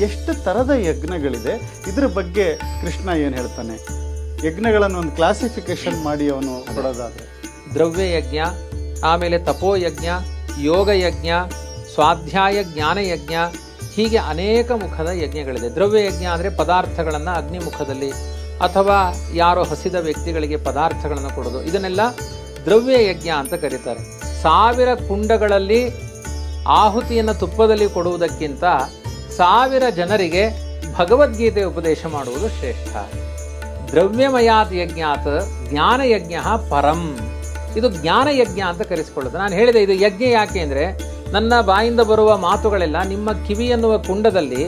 ಎಷ್ಟು ಥರದ ಯಜ್ಞಗಳಿದೆ, ಇದ್ರ ಬಗ್ಗೆ ಕೃಷ್ಣ ಏನು ಹೇಳ್ತಾನೆ? ಯಜ್ಞಗಳನ್ನು ಒಂದು ಕ್ಲಾಸಿಫಿಕೇಶನ್ ಮಾಡಿ ಅವನು ಕೊಡೋದಾದರೆ ದ್ರವ್ಯ ಯಜ್ಞ, ಆಮೇಲೆ ತಪೋಯಜ್ಞ, ಯೋಗಯಜ್ಞ, ಸ್ವಾಧ್ಯಾಯ ಜ್ಞಾನಯಜ್ಞ, ಹೀಗೆ ಅನೇಕ ಮುಖದ ಯಜ್ಞಗಳಿದೆ. ದ್ರವ್ಯ ಯಜ್ಞ ಅಂದರೆ ಪದಾರ್ಥಗಳನ್ನು ಅಗ್ನಿಮುಖದಲ್ಲಿ ಅಥವಾ ಯಾರೋ ಹಸಿದ ವ್ಯಕ್ತಿಗಳಿಗೆ ಪದಾರ್ಥಗಳನ್ನು ಕೊಡೋದು, ಇದನ್ನೆಲ್ಲ ದ್ರವ್ಯ ಯಜ್ಞ ಅಂತ ಕರೀತಾರೆ. 1000 ಕುಂಡಗಳಲ್ಲಿ ಆಹುತಿಯನ್ನು ತುಪ್ಪದಲ್ಲಿ ಕೊಡುವುದಕ್ಕಿಂತ 1000 ಜನರಿಗೆ ಭಗವದ್ಗೀತೆ ಉಪದೇಶ ಮಾಡುವುದು ಶ್ರೇಷ್ಠ. ದ್ರವ್ಯಮಯಾತ್ ಯಜ್ಞಾತ್ ಜ್ಞಾನಯಜ್ಞ ಪರಂ. ಇದು ಜ್ಞಾನಯಜ್ಞ ಅಂತ ಕರೆಸಿಕೊಳ್ಳುತ್ತೆ. ನಾನು ಹೇಳಿದೆ ಇದು ಯಜ್ಞ ಯಾಕೆ ಅಂದರೆ, ನನ್ನ ಬಾಯಿಂದ ಬರುವ ಮಾತುಗಳೆಲ್ಲ ನಿಮ್ಮ ಕಿವಿ ಎನ್ನುವ ಕುಂಡದಲ್ಲಿ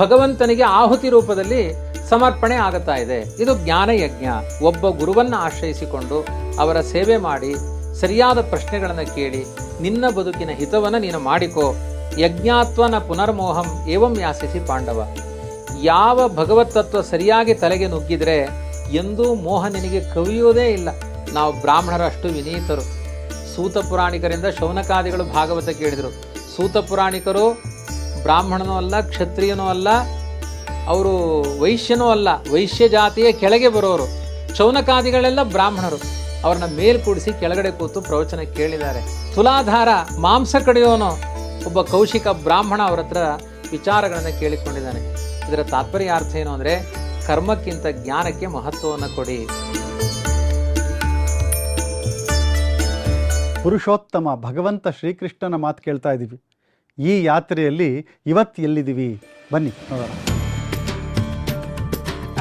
ಭಗವಂತನಿಗೆ ಆಹುತಿ ರೂಪದಲ್ಲಿ ಸಮರ್ಪಣೆ ಆಗುತ್ತಾ ಇದೆ. ಇದು ಜ್ಞಾನಯಜ್ಞ. ಒಬ್ಬ ಗುರುವನ್ನು ಆಶ್ರಯಿಸಿಕೊಂಡು ಅವರ ಸೇವೆ ಮಾಡಿ ಸರಿಯಾದ ಪ್ರಶ್ನೆಗಳನ್ನು ಕೇಳಿ ನಿನ್ನ ಬದುಕಿನ ಹಿತವನ್ನು ನೀನು ಮಾಡಿಕೋ. ಯಜ್ಞಾತ್ವನ ಪುನರ್ಮೋಹಂ ಏವಂ ಯಾಸಿಸಿ ಪಾಂಡವ. ಯಾವ ಭಗವತ್ ತತ್ವ ಸರಿಯಾಗಿ ತಲೆಗೆ ನುಗ್ಗಿದ್ರೆ ಎಂದೂ ಮೋಹ ನಿನಗೆ ಕವಿಯುವುದೇ ಇಲ್ಲ. ನಾವು ಬ್ರಾಹ್ಮಣರು ಅಷ್ಟು ವಿನೀತರು. ಸೂತ ಪುರಾಣಿಕರಿಂದ ಶೌನಕಾದಿಗಳು ಭಾಗವತ ಕೇಳಿದರು. ಸೂತ ಪುರಾಣಿಕರು ಬ್ರಾಹ್ಮಣನೂ ಅಲ್ಲ, ಕ್ಷತ್ರಿಯನೂ ಅಲ್ಲ, ಅವರು ವೈಶ್ಯನೂ ಅಲ್ಲ, ವೈಶ್ಯ ಜಾತಿಯ ಕೆಳಗೆ ಬರೋರು. ಶೌನಕಾದಿಗಳೆಲ್ಲ ಬ್ರಾಹ್ಮಣರು. ಅವ್ರನ್ನ ಮೇಲ್ಕೂಡಿಸಿ ಕೆಳಗಡೆ ಕೂತು ಪ್ರವಚನ ಕೇಳಿದ್ದಾರೆ. ತುಲಾಧಾರ ಮಾಂಸ ಕಡಿಯೋನು ಒಬ್ಬ ಕೌಶಿಕ ಬ್ರಾಹ್ಮಣ ಅವರ ಹತ್ರ ವಿಚಾರಗಳನ್ನು ಕೇಳಿಕೊಂಡಿದ್ದಾನೆ. ಇದರ ತಾತ್ಪರ್ಯ ಅರ್ಥ ಏನು ಅಂದರೆ, ಕರ್ಮಕ್ಕಿಂತ ಜ್ಞಾನಕ್ಕೆ ಮಹತ್ವವನ್ನು ಕೊಡಿ. ಪುರುಷೋತ್ತಮ ಭಗವಂತ ಶ್ರೀಕೃಷ್ಣನ ಮಾತು ಕೇಳ್ತಾ ಇದ್ದೀವಿ. ಈ ಯಾತ್ರೆಯಲ್ಲಿ ಇವತ್ತು ಎಲ್ಲಿದ್ದೀವಿ ಬನ್ನಿ ನೋಡೋಣ.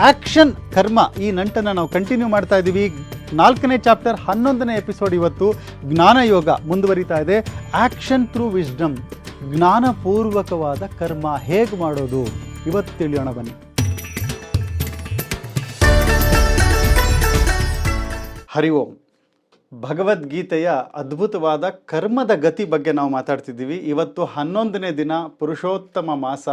ಆಕ್ಷನ್ ಕರ್ಮ, ಈ ನಂಟನ್ನು ನಾವು ಕಂಟಿನ್ಯೂ ಮಾಡ್ತಾ ಇದ್ದೀವಿ. 4ನೇ ಚಾಪ್ಟರ್ 11ನೇ ಎಪಿಸೋಡ್ ಇವತ್ತು. ಜ್ಞಾನಯೋಗ ಮುಂದುವರಿತಾ ಇದೆ. ಆಕ್ಷನ್ ಥ್ರೂ ವಿಸ್ಡಮ್, ಜ್ಞಾನಪೂರ್ವಕವಾದ ಕರ್ಮ ಹೇಗೆ ಮಾಡೋದು ಇವತ್ತು ತಿಳಿಯೋಣ ಬನ್ನಿ. ಹರಿ ಓಂ. ಭಗವದ್ಗೀತೆಯ ಅದ್ಭುತವಾದ ಕರ್ಮದ ಗತಿ ಬಗ್ಗೆ ನಾವು ಮಾತಾಡ್ತಿದ್ದೀವಿ. ಇವತ್ತು 11ನೇ ದಿನ, ಪುರುಷೋತ್ತಮ ಮಾಸ,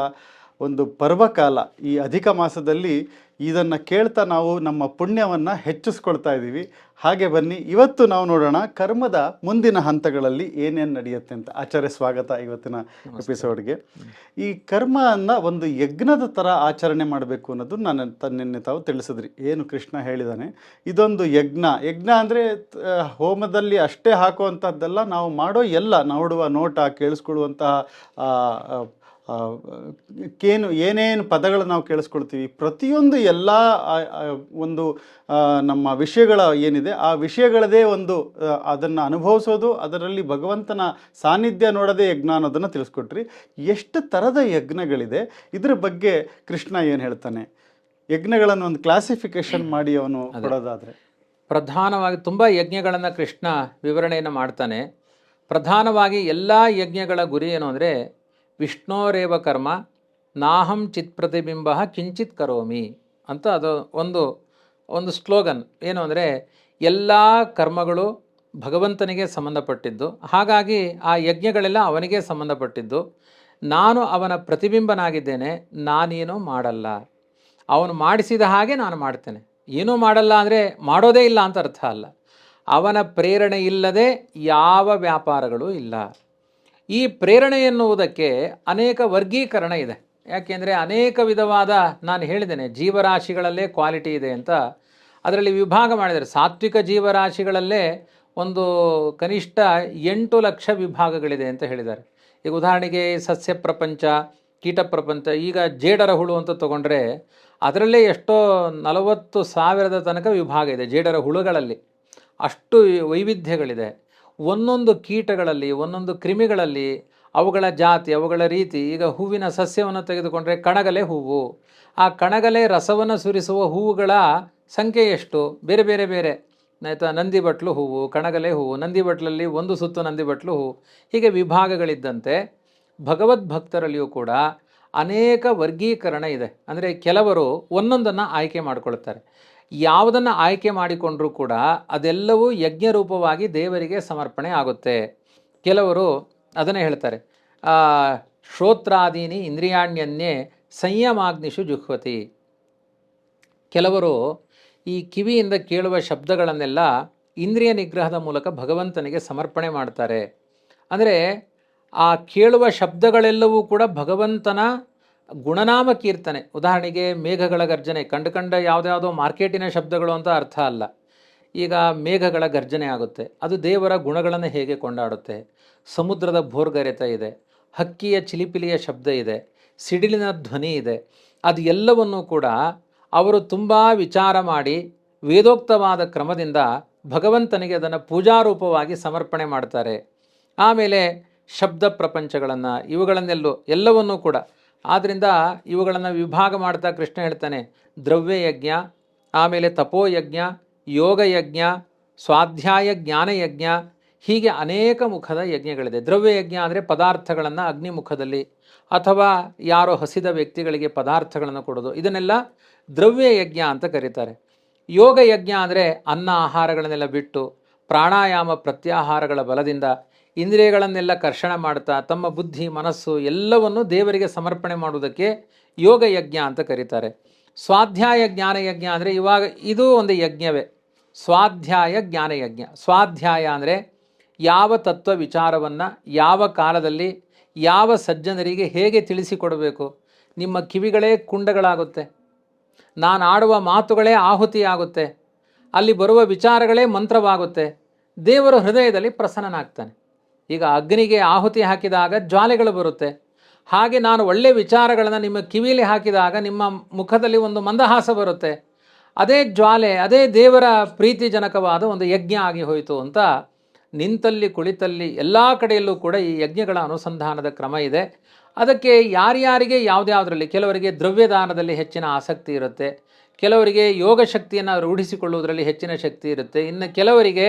ಒಂದು ಪರ್ವಕಾಲ. ಈ ಅಧಿಕ ಮಾಸದಲ್ಲಿ ಇದನ್ನು ಕೇಳ್ತಾ ನಾವು ನಮ್ಮ ಪುಣ್ಯವನ್ನು ಹೆಚ್ಚಿಸ್ಕೊಳ್ತಾ ಇದ್ದೀವಿ. ಹಾಗೆ ಬನ್ನಿ ಇವತ್ತು ನಾವು ನೋಡೋಣ ಕರ್ಮದ ಮುಂದಿನ ಹಂತಗಳಲ್ಲಿ ಏನೇನು ನಡೆಯುತ್ತೆ ಅಂತ. ಆಚಾರ್ಯ ಸ್ವಾಗತ ಇವತ್ತಿನ ಎಪಿಸೋಡ್ಗೆ. ಈ ಕರ್ಮವನ್ನು ಒಂದು ಯಜ್ಞದ ಥರ ಆಚರಣೆ ಮಾಡಬೇಕು ಅನ್ನೋದು ನಾನು ನಿನ್ನೆ ತಾವು ತಿಳಿಸಿದ್ರಿ. ಏನು ಕೃಷ್ಣ ಹೇಳಿದಾನೆ, ಇದೊಂದು ಯಜ್ಞ. ಯಜ್ಞ ಅಂದರೆ ಹೋಮದಲ್ಲಿ ಅಷ್ಟೇ ಹಾಕುವಂಥದ್ದೆಲ್ಲ, ನಾವು ಮಾಡೋ ಎಲ್ಲ, ನೋಡುವ ನೋಟ, ಕೇಳಿಸ್ಕೊಳ್ಳುವಂತಹ ಏನೇನು ಪದಗಳು ನಾವು ಕೇಳಿಸ್ಕೊಳ್ತೀವಿ, ಪ್ರತಿಯೊಂದು ಎಲ್ಲ ಒಂದು ನಮ್ಮ ವಿಷಯಗಳ ಏನಿದೆ ಆ ವಿಷಯಗಳದೇ ಒಂದು ಅದನ್ನು ಅನುಭವಿಸೋದು, ಅದರಲ್ಲಿ ಭಗವಂತನ ಸಾನ್ನಿಧ್ಯ ನೋಡೋದೇ ಯಜ್ಞ ಅನ್ನೋದನ್ನು ತಿಳಿಸ್ಕೊಟ್ರಿ. ಎಷ್ಟು ಥರದ ಯಜ್ಞಗಳಿದೆ, ಇದ್ರ ಬಗ್ಗೆ ಕೃಷ್ಣ ಏನು ಹೇಳ್ತಾನೆ? ಯಜ್ಞಗಳನ್ನು ಒಂದು ಕ್ಲಾಸಿಫಿಕೇಶನ್ ಮಾಡಿ ಅವನು ಕೊಡೋದಾದರೆ. ಪ್ರಧಾನವಾಗಿ ತುಂಬ ಯಜ್ಞಗಳನ್ನು ಕೃಷ್ಣ ವಿವರಣೆಯನ್ನು ಮಾಡ್ತಾನೆ. ಪ್ರಧಾನವಾಗಿ ಎಲ್ಲ ಯಜ್ಞಗಳ ಗುರಿ ಏನು ಅಂದರೆ, ವಿಷ್ಣೋರೇವ ಕರ್ಮ ನಾಹಂ ಚಿತ್ ಪ್ರತಿಬಿಂಬ ಕಿಂಚಿತ್ ಕರೋಮಿ ಅಂತ ಅದು ಒಂದು ಸ್ಲೋಗನ್. ಏನು ಅಂದರೆ, ಎಲ್ಲ ಕರ್ಮಗಳು ಭಗವಂತನಿಗೆ ಸಂಬಂಧಪಟ್ಟಿದ್ದು, ಹಾಗಾಗಿ ಆ ಯಜ್ಞಗಳೆಲ್ಲ ಅವನಿಗೆ ಸಂಬಂಧಪಟ್ಟಿದ್ದು. ನಾನು ಅವನ ಪ್ರತಿಬಿಂಬನಾಗಿದ್ದೇನೆ, ನಾನೇನೂ ಮಾಡಲ್ಲ. ಅವನು ಮಾಡಿಸಿದ ಹಾಗೆ ನಾನು ಮಾಡ್ತೇನೆ. ಏನೂ ಮಾಡಲ್ಲ ಅಂದರೆ ಮಾಡೋದೇ ಇಲ್ಲ ಅಂತ ಅರ್ಥ ಅಲ್ಲ. ಅವನ ಪ್ರೇರಣೆ ಇಲ್ಲದೆ ಯಾವ ವ್ಯಾಪಾರಗಳೂ ಇಲ್ಲ. ಈ ಪ್ರೇರಣೆ ಎನ್ನುವುದಕ್ಕೆ ಅನೇಕ ವರ್ಗೀಕರಣ ಇದೆ. ಯಾಕೆಂದರೆ ಅನೇಕ ವಿಧವಾದ, ನಾನು ಹೇಳಿದ್ದೇನೆ ಜೀವರಾಶಿಗಳಲ್ಲೇ ಕ್ವಾಲಿಟಿ ಇದೆ ಅಂತ, ಅದರಲ್ಲಿ ವಿಭಾಗ ಮಾಡಿದ್ದಾರೆ. ಸಾತ್ವಿಕ ಜೀವರಾಶಿಗಳಲ್ಲೇ ಒಂದು ಕನಿಷ್ಠ 8 ಲಕ್ಷ ವಿಭಾಗಗಳಿದೆ ಅಂತ ಹೇಳಿದ್ದಾರೆ. ಈಗ ಉದಾಹರಣೆಗೆ ಸಸ್ಯ ಪ್ರಪಂಚ, ಕೀಟ ಪ್ರಪಂಚ, ಈಗ ಜೇಡರ ಹುಳು ಅಂತ ತೊಗೊಂಡ್ರೆ ಅದರಲ್ಲೇ ಎಷ್ಟೋ 40,000 ತನಕ ವಿಭಾಗ ಇದೆ ಜೇಡರ ಹುಳುಗಳಲ್ಲಿ. ಅಷ್ಟು ವೈವಿಧ್ಯಗಳಿದೆ. ಒಂದೊಂದು ಕೀಟಗಳಲ್ಲಿ, ಒಂದೊಂದು ಕ್ರಿಮಿಗಳಲ್ಲಿ ಅವುಗಳ ಜಾತಿ, ಅವುಗಳ ರೀತಿ. ಈಗ ಹೂವಿನ ಸಸ್ಯವನ್ನು ತೆಗೆದುಕೊಂಡ್ರೆ ಕಣಗಲೆ ಹೂವು, ಆ ಕಣಗಲೆ ರಸವನ್ನು ಸುರಿಸುವ ಹೂವುಗಳ ಸಂಖ್ಯೆ ಎಷ್ಟು, ಬೇರೆ ಬೇರೆ ಬೇರೆ ಆಯಿತಾ. ನಂದಿ ಬಟ್ಲು ಹೂವು, ಕಣಗಲೆ ಹೂವು, ನಂದಿ ಬಟ್ಲಲ್ಲಿ ಒಂದು ಸುತ್ತು ನಂದಿ ಬಟ್ಲು ಹೂವು, ಹೀಗೆ ವಿಭಾಗಗಳಿದ್ದಂತೆ ಭಗವದ್ಭಕ್ತರಲ್ಲಿಯೂ ಕೂಡ ಅನೇಕ ವರ್ಗೀಕರಣ ಇದೆ. ಅಂದರೆ ಕೆಲವರು ಒಂದೊಂದನ್ನು ಆಯ್ಕೆ ಮಾಡಿಕೊಳ್ತಾರೆ. ಯಾವುದನ್ನು ಆಯ್ಕೆ ಮಾಡಿಕೊಂಡರೂ ಕೂಡ ಅದೆಲ್ಲವೂ ಯಜ್ಞರೂಪವಾಗಿ ದೇವರಿಗೆ ಸಮರ್ಪಣೆ ಆಗುತ್ತೆ. ಕೆಲವರು ಅದನ್ನೇ ಹೇಳ್ತಾರೆ, ಶ್ರೋತ್ರಾದೀನಿ ಇಂದ್ರಿಯಾಣ್ಯನ್ಯೇ ಸಂಯಮಾಗ್ನಿಷು ಜುಹ್ವತಿ. ಕೆಲವರು ಈ ಕಿವಿಯಿಂದ ಕೇಳುವ ಶಬ್ದಗಳನ್ನೆಲ್ಲ ಇಂದ್ರಿಯ ನಿಗ್ರಹದ ಮೂಲಕ ಭಗವಂತನಿಗೆ ಸಮರ್ಪಣೆ ಮಾಡ್ತಾರೆ. ಅಂದರೆ ಆ ಕೇಳುವ ಶಬ್ದಗಳೆಲ್ಲವೂ ಕೂಡ ಭಗವಂತನ ಗುಣನಾಮ ಕೀರ್ತನೆ, ಉದಾಹರಣೆಗೆ ಮೇಘಗಳ ಗರ್ಜನೆ, ಕಂಡು ಯಾವುದ್ಯಾವುದೋ ಮಾರ್ಕೆಟಿನ ಶಬ್ದಗಳು ಅಂತ ಅರ್ಥ ಅಲ್ಲ. ಈಗ ಮೇಘಗಳ ಗರ್ಜನೆ ಆಗುತ್ತೆ, ಅದು ದೇವರ ಗುಣಗಳನ್ನು ಹೇಗೆ ಕೊಂಡಾಡುತ್ತೆ. ಸಮುದ್ರದ ಭೋರ್ಗರೆತ ಇದೆ, ಹಕ್ಕಿಯ ಚಿಲಿಪಿಲಿಯ ಶಬ್ದ ಇದೆ, ಸಿಡಿಲಿನ ಧ್ವನಿ ಇದೆ. ಅದು ಎಲ್ಲವನ್ನೂ ಕೂಡ ಅವರು ತುಂಬ ವಿಚಾರ ಮಾಡಿ ವೇದೋಕ್ತವಾದ ಕ್ರಮದಿಂದ ಭಗವಂತನಿಗೆ ಅದನ್ನು ಪೂಜಾರೂಪವಾಗಿ ಸಮರ್ಪಣೆ ಮಾಡ್ತಾರೆ. ಆಮೇಲೆ ಶಬ್ದ ಪ್ರಪಂಚಗಳನ್ನು ಎಲ್ಲವನ್ನೂ ಕೂಡ, ಆದ್ದರಿಂದ ಇವುಗಳನ್ನು ವಿಭಾಗ ಮಾಡ್ತಾ ಕೃಷ್ಣ ಹೇಳ್ತಾನೆ, ದ್ರವ್ಯಯಜ್ಞ, ಆಮೇಲೆ ತಪೋಯಜ್ಞ, ಯೋಗಯಜ್ಞ, ಸ್ವಾಧ್ಯಾಯ ಜ್ಞಾನಯಜ್ಞ, ಹೀಗೆ ಅನೇಕ ಮುಖದ ಯಜ್ಞಗಳಿದೆ. ದ್ರವ್ಯಯಜ್ಞ ಅಂದರೆ ಪದಾರ್ಥಗಳನ್ನು ಅಗ್ನಿಮುಖದಲ್ಲಿ ಅಥವಾ ಯಾರೋ ಹಸಿದ ವ್ಯಕ್ತಿಗಳಿಗೆ ಪದಾರ್ಥಗಳನ್ನು ಕೊಡೋದು, ಇದನ್ನೆಲ್ಲ ದ್ರವ್ಯಯಜ್ಞ ಅಂತ ಕರೀತಾರೆ. ಯೋಗಯಜ್ಞ ಅಂದರೆ ಅನ್ನ ಆಹಾರಗಳನ್ನೆಲ್ಲ ಬಿಟ್ಟು ಪ್ರಾಣಾಯಾಮ ಪ್ರತ್ಯಾಹಾರಗಳ ಬಲದಿಂದ ಇಂದ್ರಿಯಗಳನ್ನೆಲ್ಲ ಕರ್ಷಣ ಮಾಡ್ತಾ ತಮ್ಮ ಬುದ್ಧಿ ಮನಸ್ಸು ಎಲ್ಲವನ್ನು ದೇವರಿಗೆ ಸಮರ್ಪಣೆ ಮಾಡುವುದಕ್ಕೆ ಯೋಗಯಜ್ಞ ಅಂತ ಕರೀತಾರೆ. ಸ್ವಾಧ್ಯಾಯ ಜ್ಞಾನಯಜ್ಞ ಅಂದರೆ ಇವಾಗ ಇದು ಒಂದು ಯಜ್ಞವೇ, ಸ್ವಾಧ್ಯಾಯ ಜ್ಞಾನಯಜ್ಞ. ಸ್ವಾಧ್ಯಾಯ ಅಂದರೆ ಯಾವ ತತ್ವ ವಿಚಾರವನ್ನು ಯಾವ ಕಾಲದಲ್ಲಿ ಯಾವ ಸಜ್ಜನರಿಗೆ ಹೇಗೆ ತಿಳಿಸಿಕೊಡಬೇಕು. ನಿಮ್ಮ ಕಿವಿಗಳೇ ಕುಂಡಗಳಾಗುತ್ತೆ, ನಾನು ಆಡುವ ಮಾತುಗಳೇ ಆಹುತಿಯಾಗುತ್ತೆ, ಅಲ್ಲಿ ಬರುವ ವಿಚಾರಗಳೇ ಮಂತ್ರವಾಗುತ್ತೆ, ದೇವರು ಹೃದಯದಲ್ಲಿ ಪ್ರಸನ್ನನಾಗ್ತಾನೆ. ಈಗ ಅಗ್ನಿಗೆ ಆಹುತಿ ಹಾಕಿದಾಗ ಜ್ವಾಲೆಗಳು ಬರುತ್ತೆ, ಹಾಗೆ ನಾನು ಒಳ್ಳೆಯ ವಿಚಾರಗಳನ್ನು ನಿಮ್ಮ ಕಿವಿಯಲ್ಲಿ ಹಾಕಿದಾಗ ನಿಮ್ಮ ಮುಖದಲ್ಲಿ ಒಂದು ಮಂದಹಾಸ ಬರುತ್ತೆ. ಅದೇ ಜ್ವಾಲೆ, ಅದೇ ದೇವರ ಪ್ರೀತಿಜನಕವಾದ ಒಂದು ಯಜ್ಞ ಆಗಿ ಹೋಯಿತು ಅಂತ ನಿಂತಲ್ಲಿ ಕುಳಿತಲ್ಲಿ ಎಲ್ಲ ಕಡೆಯಲ್ಲೂ ಕೂಡ ಈ ಯಜ್ಞಗಳ ಅನುಸಂಧಾನದ ಕ್ರಮ ಇದೆ. ಅದಕ್ಕೆ ಯಾರ್ಯಾರಿಗೆ ಯಾವುದ್ಯಾವುದರಲ್ಲಿ, ಕೆಲವರಿಗೆ ದ್ರವ್ಯದಾನದಲ್ಲಿ ಹೆಚ್ಚಿನ ಆಸಕ್ತಿ ಇರುತ್ತೆ, ಕೆಲವರಿಗೆ ಯೋಗ ಶಕ್ತಿಯನ್ನು ರೂಢಿಸಿಕೊಳ್ಳುವುದರಲ್ಲಿ ಹೆಚ್ಚಿನ ಶಕ್ತಿ ಇರುತ್ತೆ, ಇನ್ನು ಕೆಲವರಿಗೆ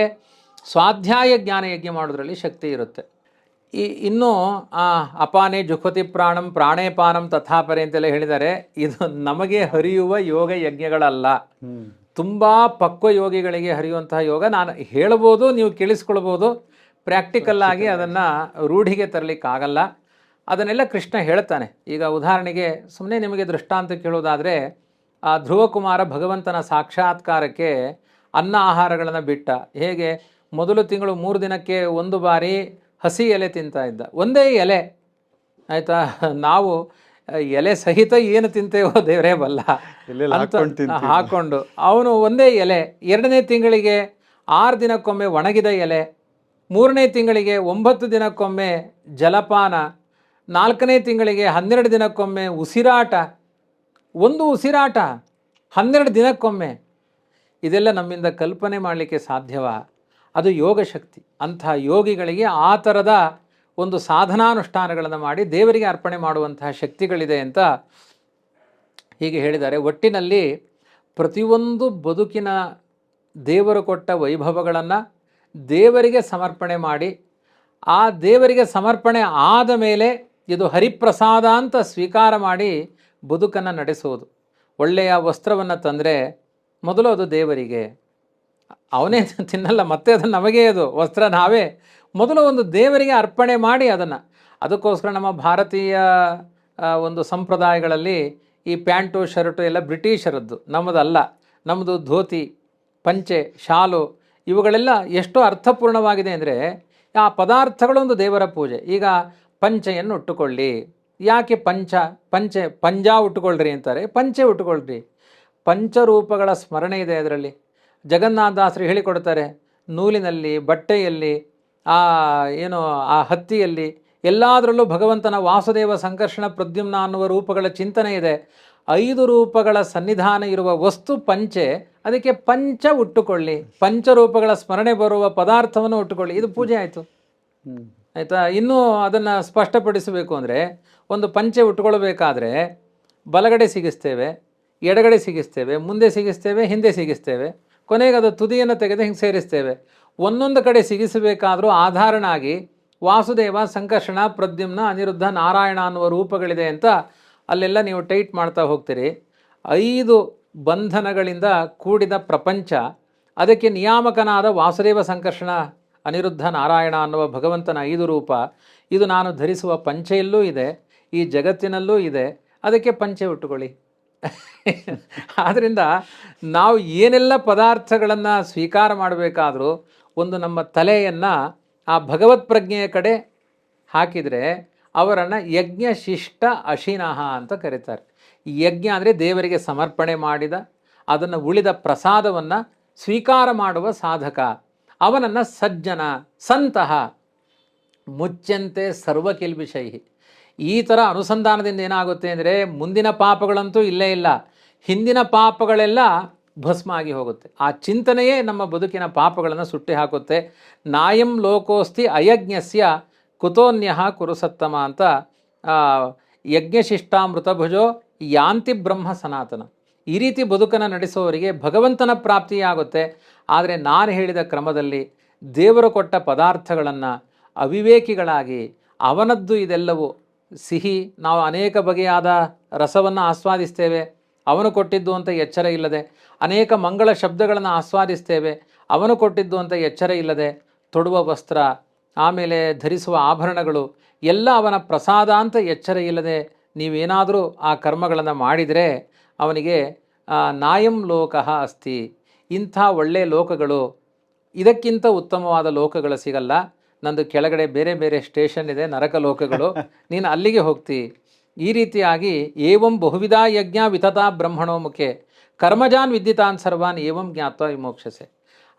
ಸ್ವಾಧ್ಯಾಯ ಜ್ಞಾನಯಜ್ಞ ಮಾಡೋದ್ರಲ್ಲಿ ಶಕ್ತಿ ಇರುತ್ತೆ. ಇನ್ನೂ ಅಪಾನೇ ಜುಹ್ವತಿ ಪ್ರಾಣಂ ಪ್ರಾಣೇ ಪಾನಂ ತಥಾಪರೆ ಅಂತೆಲ್ಲ ಹೇಳಿದ್ದಾರೆ. ಇದು ನಮಗೆ ಹರಿಯುವ ಯೋಗ ಯಜ್ಞಗಳಲ್ಲ, ತುಂಬ ಪಕ್ವ ಯೋಗಿಗಳಿಗೆ ಹರಿಯುವಂತಹ ಯೋಗ. ನಾನು ಹೇಳ್ಬೋದು, ನೀವು ಕೇಳಿಸ್ಕೊಳ್ಬೋದು, ಪ್ರಾಕ್ಟಿಕಲ್ ಆಗಿ ಅದನ್ನು ರೂಢಿಗೆ ತರಲಿಕ್ಕಾಗಲ್ಲ. ಅದನ್ನೆಲ್ಲ ಕೃಷ್ಣ ಹೇಳ್ತಾನೆ. ಈಗ ಉದಾಹರಣೆಗೆ ಸುಮ್ಮನೆ ನಿಮಗೆ ದೃಷ್ಟಾಂತ ಕೇಳೋದಾದರೆ, ಆ ಧ್ರುವಕುಮಾರ ಭಗವಂತನ ಸಾಕ್ಷಾತ್ಕಾರಕ್ಕೆ ಅನ್ನ ಆಹಾರಗಳನ್ನು ಬಿಟ್ಟ. ಹೇಗೆ ಮೊದಲು ತಿಂಗಳು 3 ದಿನಕ್ಕೆ ಒಂದು ಬಾರಿ ಹಸಿ ಎಲೆ ತಿಂತಾ ಇದ್ದ, ಒಂದೇ ಎಲೆ, ಆಯಿತಾ. ನಾವು ಎಲೆ ಸಹಿತ ಏನು ತಿಂತೇವೋ ದೇವರೇ ಬಲ್ಲ ಅಂತ ಹಾಕ್ಕೊಂಡು ಅವನು ಒಂದೇ ಎಲೆ. 2ನೇ ತಿಂಗಳಿಗೆ 6 ದಿನಕ್ಕೊಮ್ಮೆ ಒಣಗಿದ ಎಲೆ, 3ನೇ ತಿಂಗಳಿಗೆ 9 ದಿನಕ್ಕೊಮ್ಮೆ ಜಲಪಾನ, 4ನೇ ತಿಂಗಳಿಗೆ 12 ದಿನಕ್ಕೊಮ್ಮೆ ಉಸಿರಾಟ. ಒಂದು ಉಸಿರಾಟ 12 ದಿನಕ್ಕೊಮ್ಮೆ. ಇದೆಲ್ಲ ನಮ್ಮಿಂದ ಕಲ್ಪನೆ ಮಾಡಲಿಕ್ಕೆ ಸಾಧ್ಯವಾ? ಅದು ಯೋಗ ಶಕ್ತಿ. ಅಂಥ ಯೋಗಿಗಳಿಗೆ ಆ ಥರದ ಒಂದು ಸಾಧನಾನುಷ್ಠಾನಗಳನ್ನು ಮಾಡಿ ದೇವರಿಗೆ ಅರ್ಪಣೆ ಮಾಡುವಂತಹ ಶಕ್ತಿಗಳಿದೆ ಅಂತ ಹೀಗೆ ಹೇಳಿದ್ದಾರೆ. ಒಟ್ಟಿನಲ್ಲಿ ಪ್ರತಿಯೊಂದು ಬದುಕಿನ ದೇವರು ಕೊಟ್ಟ ವೈಭವಗಳನ್ನು ದೇವರಿಗೆ ಸಮರ್ಪಣೆ ಮಾಡಿ, ಆ ದೇವರಿಗೆ ಸಮರ್ಪಣೆ ಆದ ಮೇಲೆ ಇದು ಹರಿಪ್ರಸಾದ ಅಂತ ಸ್ವೀಕಾರ ಮಾಡಿ ಬದುಕನ್ನು ನಡೆಸುವುದು. ಒಳ್ಳೆಯ ವಸ್ತ್ರವನ್ನು ತಂದರೆ ಮೊದಲು ಅದು ದೇವರಿಗೆ, ಅವನೇ ತಿನ್ನಲ್ಲ, ಮತ್ತೆ ಅದು ನಮಗೇ, ಅದು ವಸ್ತ್ರ ನಾವೇ. ಮೊದಲು ಒಂದು ದೇವರಿಗೆ ಅರ್ಪಣೆ ಮಾಡಿ ಅದಕ್ಕೋಸ್ಕರ ನಮ್ಮ ಭಾರತೀಯ ಒಂದು ಸಂಪ್ರದಾಯಗಳಲ್ಲಿ ಈ ಪ್ಯಾಂಟು ಶರ್ಟು ಎಲ್ಲ ಬ್ರಿಟಿಷರದ್ದು, ನಮ್ಮದಲ್ಲ. ನಮ್ಮದು ಧೋತಿ, ಪಂಚೆ, ಶಾಲು ಇವುಗಳೆಲ್ಲ ಎಷ್ಟು ಅರ್ಥಪೂರ್ಣವಾಗಿದೆ ಅಂದರೆ ಆ ಪದಾರ್ಥಗಳೊಂದು ದೇವರ ಪೂಜೆ. ಈಗ ಪಂಚೆಯನ್ನು ಉಟ್ಟುಕೊಳ್ಳಿ, ಯಾಕೆ ಪಂಜಾ ಉಟ್ಟುಕೊಳ್ಳ್ರಿ ಅಂತಾರೆ, ಪಂಚೆ ಉಟ್ಟುಕೊಳ್ಳ್ರಿ. ಪಂಚರೂಪಗಳ ಸ್ಮರಣೆ ಇದೆ ಅದರಲ್ಲಿ. ಜಗನ್ನಾಥದಾಸರು ಹೇಳಿಕೊಡ್ತಾರೆ, ನೂಲಿನಲ್ಲಿ, ಬಟ್ಟೆಯಲ್ಲಿ, ಆ ಹತ್ತಿಯಲ್ಲಿ ಎಲ್ಲದರಲ್ಲೂ ಭಗವಂತನ ವಾಸುದೇವ, ಸಂಕರ್ಷಣ, ಪ್ರದ್ಯುಮ್ನ ಅನ್ನುವ ರೂಪಗಳ ಚಿಂತನೆ ಇದೆ. 5 ರೂಪಗಳ ಸನ್ನಿಧಾನ ಇರುವ ವಸ್ತು ಪಂಚೆ, ಅದಕ್ಕೆ ಪಂಚ ಉಟ್ಟುಕೊಳ್ಳಿ, ಪಂಚರೂಪಗಳ ಸ್ಮರಣೆ ಬರುವ ಪದಾರ್ಥವನ್ನು ಉಟ್ಟುಕೊಳ್ಳಿ, ಇದು ಪೂಜೆ ಆಯಿತು. ಆಯಿತಾ. ಇನ್ನೂ ಅದನ್ನು ಸ್ಪಷ್ಟಪಡಿಸಬೇಕು ಅಂದರೆ, ಒಂದು ಪಂಚೆ ಉಟ್ಕೊಳ್ಬೇಕಾದ್ರೆ ಬಲಗಡೆ ಸಿಗಿಸ್ತೇವೆ, ಎಡಗಡೆ ಸಿಗಿಸ್ತೇವೆ, ಮುಂದೆ ಸಿಗಿಸ್ತೇವೆ, ಹಿಂದೆ ಸಿಗಿಸ್ತೇವೆ, ಕೊನೆಗೆ ಅದು ತುದಿಯನ್ನು ತೆಗೆದು ಹಿಂಗೆ ಸೇರಿಸ್ತೇವೆ. ಒಂದೊಂದು ಕಡೆ ಸಿಗಿಸಬೇಕಾದರೂ ಆಧಾರನಾಗಿ ವಾಸುದೇವ, ಸಂಕರ್ಷಣ, ಪ್ರದ್ಯುಮ್ನ, ಅನಿರುದ್ಧ, ನಾರಾಯಣ ಅನ್ನುವ ರೂಪಗಳಿದೆ ಅಂತ ಅಲ್ಲೆಲ್ಲ ನೀವು ಟೈಟ್ ಮಾಡ್ತಾ ಹೋಗ್ತೀರಿ. 5 ಬಂಧನಗಳಿಂದ ಕೂಡಿದ ಪ್ರಪಂಚ, ಅದಕ್ಕೆ ನಿಯಾಮಕನಾದ ವಾಸುದೇವ, ಸಂಕರ್ಷಣ, ಅನಿರುದ್ಧ, ನಾರಾಯಣ ಅನ್ನುವ ಭಗವಂತನ 5 ರೂಪ. ಇದು ನಾನು ಧರಿಸುವ ಪಂಚೆಯಲ್ಲೂ ಇದೆ, ಈ ಜಗತ್ತಿನಲ್ಲೂ ಇದೆ, ಅದಕ್ಕೆ ಪಂಚೆ ಉಟ್ಟುಕೊಳ್ಳಿ. ಆದ್ದರಿಂದ ನಾವು ಏನೆಲ್ಲ ಪದಾರ್ಥಗಳನ್ನು ಸ್ವೀಕಾರ ಮಾಡಬೇಕಾದರೂ ಒಂದು ನಮ್ಮ ತಲೆಯನ್ನು ಆ ಭಗವತ್ ಪ್ರಜ್ಞೆಯ ಕಡೆ ಹಾಕಿದರೆ ಅವರನ್ನು ಯಜ್ಞಶಿಷ್ಟ ಅಶಿನಃ ಅಂತ ಕರೀತಾರೆ. ಯಜ್ಞ ಅಂದರೆ ದೇವರಿಗೆ ಸಮರ್ಪಣೆ ಮಾಡಿದ, ಅದನ್ನು ಉಳಿದ ಪ್ರಸಾದವನ್ನು ಸ್ವೀಕಾರ ಮಾಡುವ ಸಾಧಕ, ಅವನನ್ನು ಸಜ್ಜನ ಸಂತಹ ಮುಚ್ಚಂತೆ ಸರ್ವಕಿಲ್ಬಿಷೈ. ಈ ಥರ ಅನುಸಂಧಾನದಿಂದ ಏನಾಗುತ್ತೆ ಅಂದರೆ ಮುಂದಿನ ಪಾಪಗಳಂತೂ ಇಲ್ಲೇ ಇಲ್ಲ, ಹಿಂದಿನ ಪಾಪಗಳೆಲ್ಲ ಭಸ್ಮ ಆಗಿ ಹೋಗುತ್ತೆ. ಆ ಚಿಂತನೆಯೇ ನಮ್ಮ ಬದುಕಿನ ಪಾಪಗಳನ್ನು ಸುಟ್ಟಿ ಹಾಕುತ್ತೆ. ನಾಯಂ ಲೋಕೋಸ್ತಿ ಅಯಜ್ಞಸ್ಯ ಕುತೋನ್ಯಃ ಕುರುಸತ್ತಮ ಅಂತ ಯಜ್ಞಶಿಷ್ಟಾಮೃತಭುಜೋ ಯಾಂತಿ ಬ್ರಹ್ಮ ಸನಾತನ. ಈ ರೀತಿ ಬದುಕನ್ನು ನಡೆಸೋವರಿಗೆ ಭಗವಂತನ ಪ್ರಾಪ್ತಿಯಾಗುತ್ತೆ. ಆದರೆ ನಾನು ಹೇಳಿದ ಕ್ರಮದಲ್ಲಿ ದೇವರು ಕೊಟ್ಟ ಪದಾರ್ಥಗಳನ್ನು ಅವಿವೇಕಿಗಳಾಗಿ ಅವನದ್ದು ಇದೆಲ್ಲವೂ ಸಿಹಿ, ನಾವು ಅನೇಕ ಬಗೆಯಾದ ರಸವನ್ನು ಆಸ್ವಾದಿಸ್ತೇವೆ, ಅವನು ಕೊಟ್ಟಿದ್ದು ಅಂತ ಎಚ್ಚರ ಇಲ್ಲದೆ, ಅನೇಕ ಮಂಗಳ ಶಬ್ದಗಳನ್ನು ಆಸ್ವಾದಿಸ್ತೇವೆ, ಅವನು ಕೊಟ್ಟಿದ್ದು ಅಂತ ಎಚ್ಚರ ಇಲ್ಲದೆ, ತೊಡುವ ವಸ್ತ್ರ, ಆಮೇಲೆ ಧರಿಸುವ ಆಭರಣಗಳು ಎಲ್ಲ ಅವನ ಪ್ರಸಾದ ಅಂತ ಎಚ್ಚರ ಇಲ್ಲದೆ ನೀವೇನಾದರೂ ಆ ಕರ್ಮಗಳನ್ನು ಮಾಡಿದರೆ ಅವನಿಗೆ ನಾಯಂ ಲೋಕಃ ಅಸ್ತಿ. ಇಂಥ ಒಳ್ಳೆಯ ಲೋಕಗಳು, ಇದಕ್ಕಿಂತ ಉತ್ತಮವಾದ ಲೋಕಗಳು ಸಿಗಲ್ಲ. ನಂದು ಕೆಳಗಡೆ ಬೇರೆ ಬೇರೆ ಸ್ಟೇಷನ್ ಇದೆ, ನರಕ ಲೋಕಗಳು, ನೀನು ಅಲ್ಲಿಗೆ ಹೋಗ್ತಿ. ಈ ರೀತಿಯಾಗಿ ಏವಂ ಬಹುವಿಧ ಯಜ್ಞ ವಿತತಾ ಬ್ರಹ್ಮಣೋ ಮುಖೆ ಕರ್ಮಜಾನ್ ವಿದ್ಯುತಾನ್ ಸರ್ವಾನ್ ಏವಂ ಜ್ಞಾತ್ವ ವಿಮೋಕ್ಷಸೆ.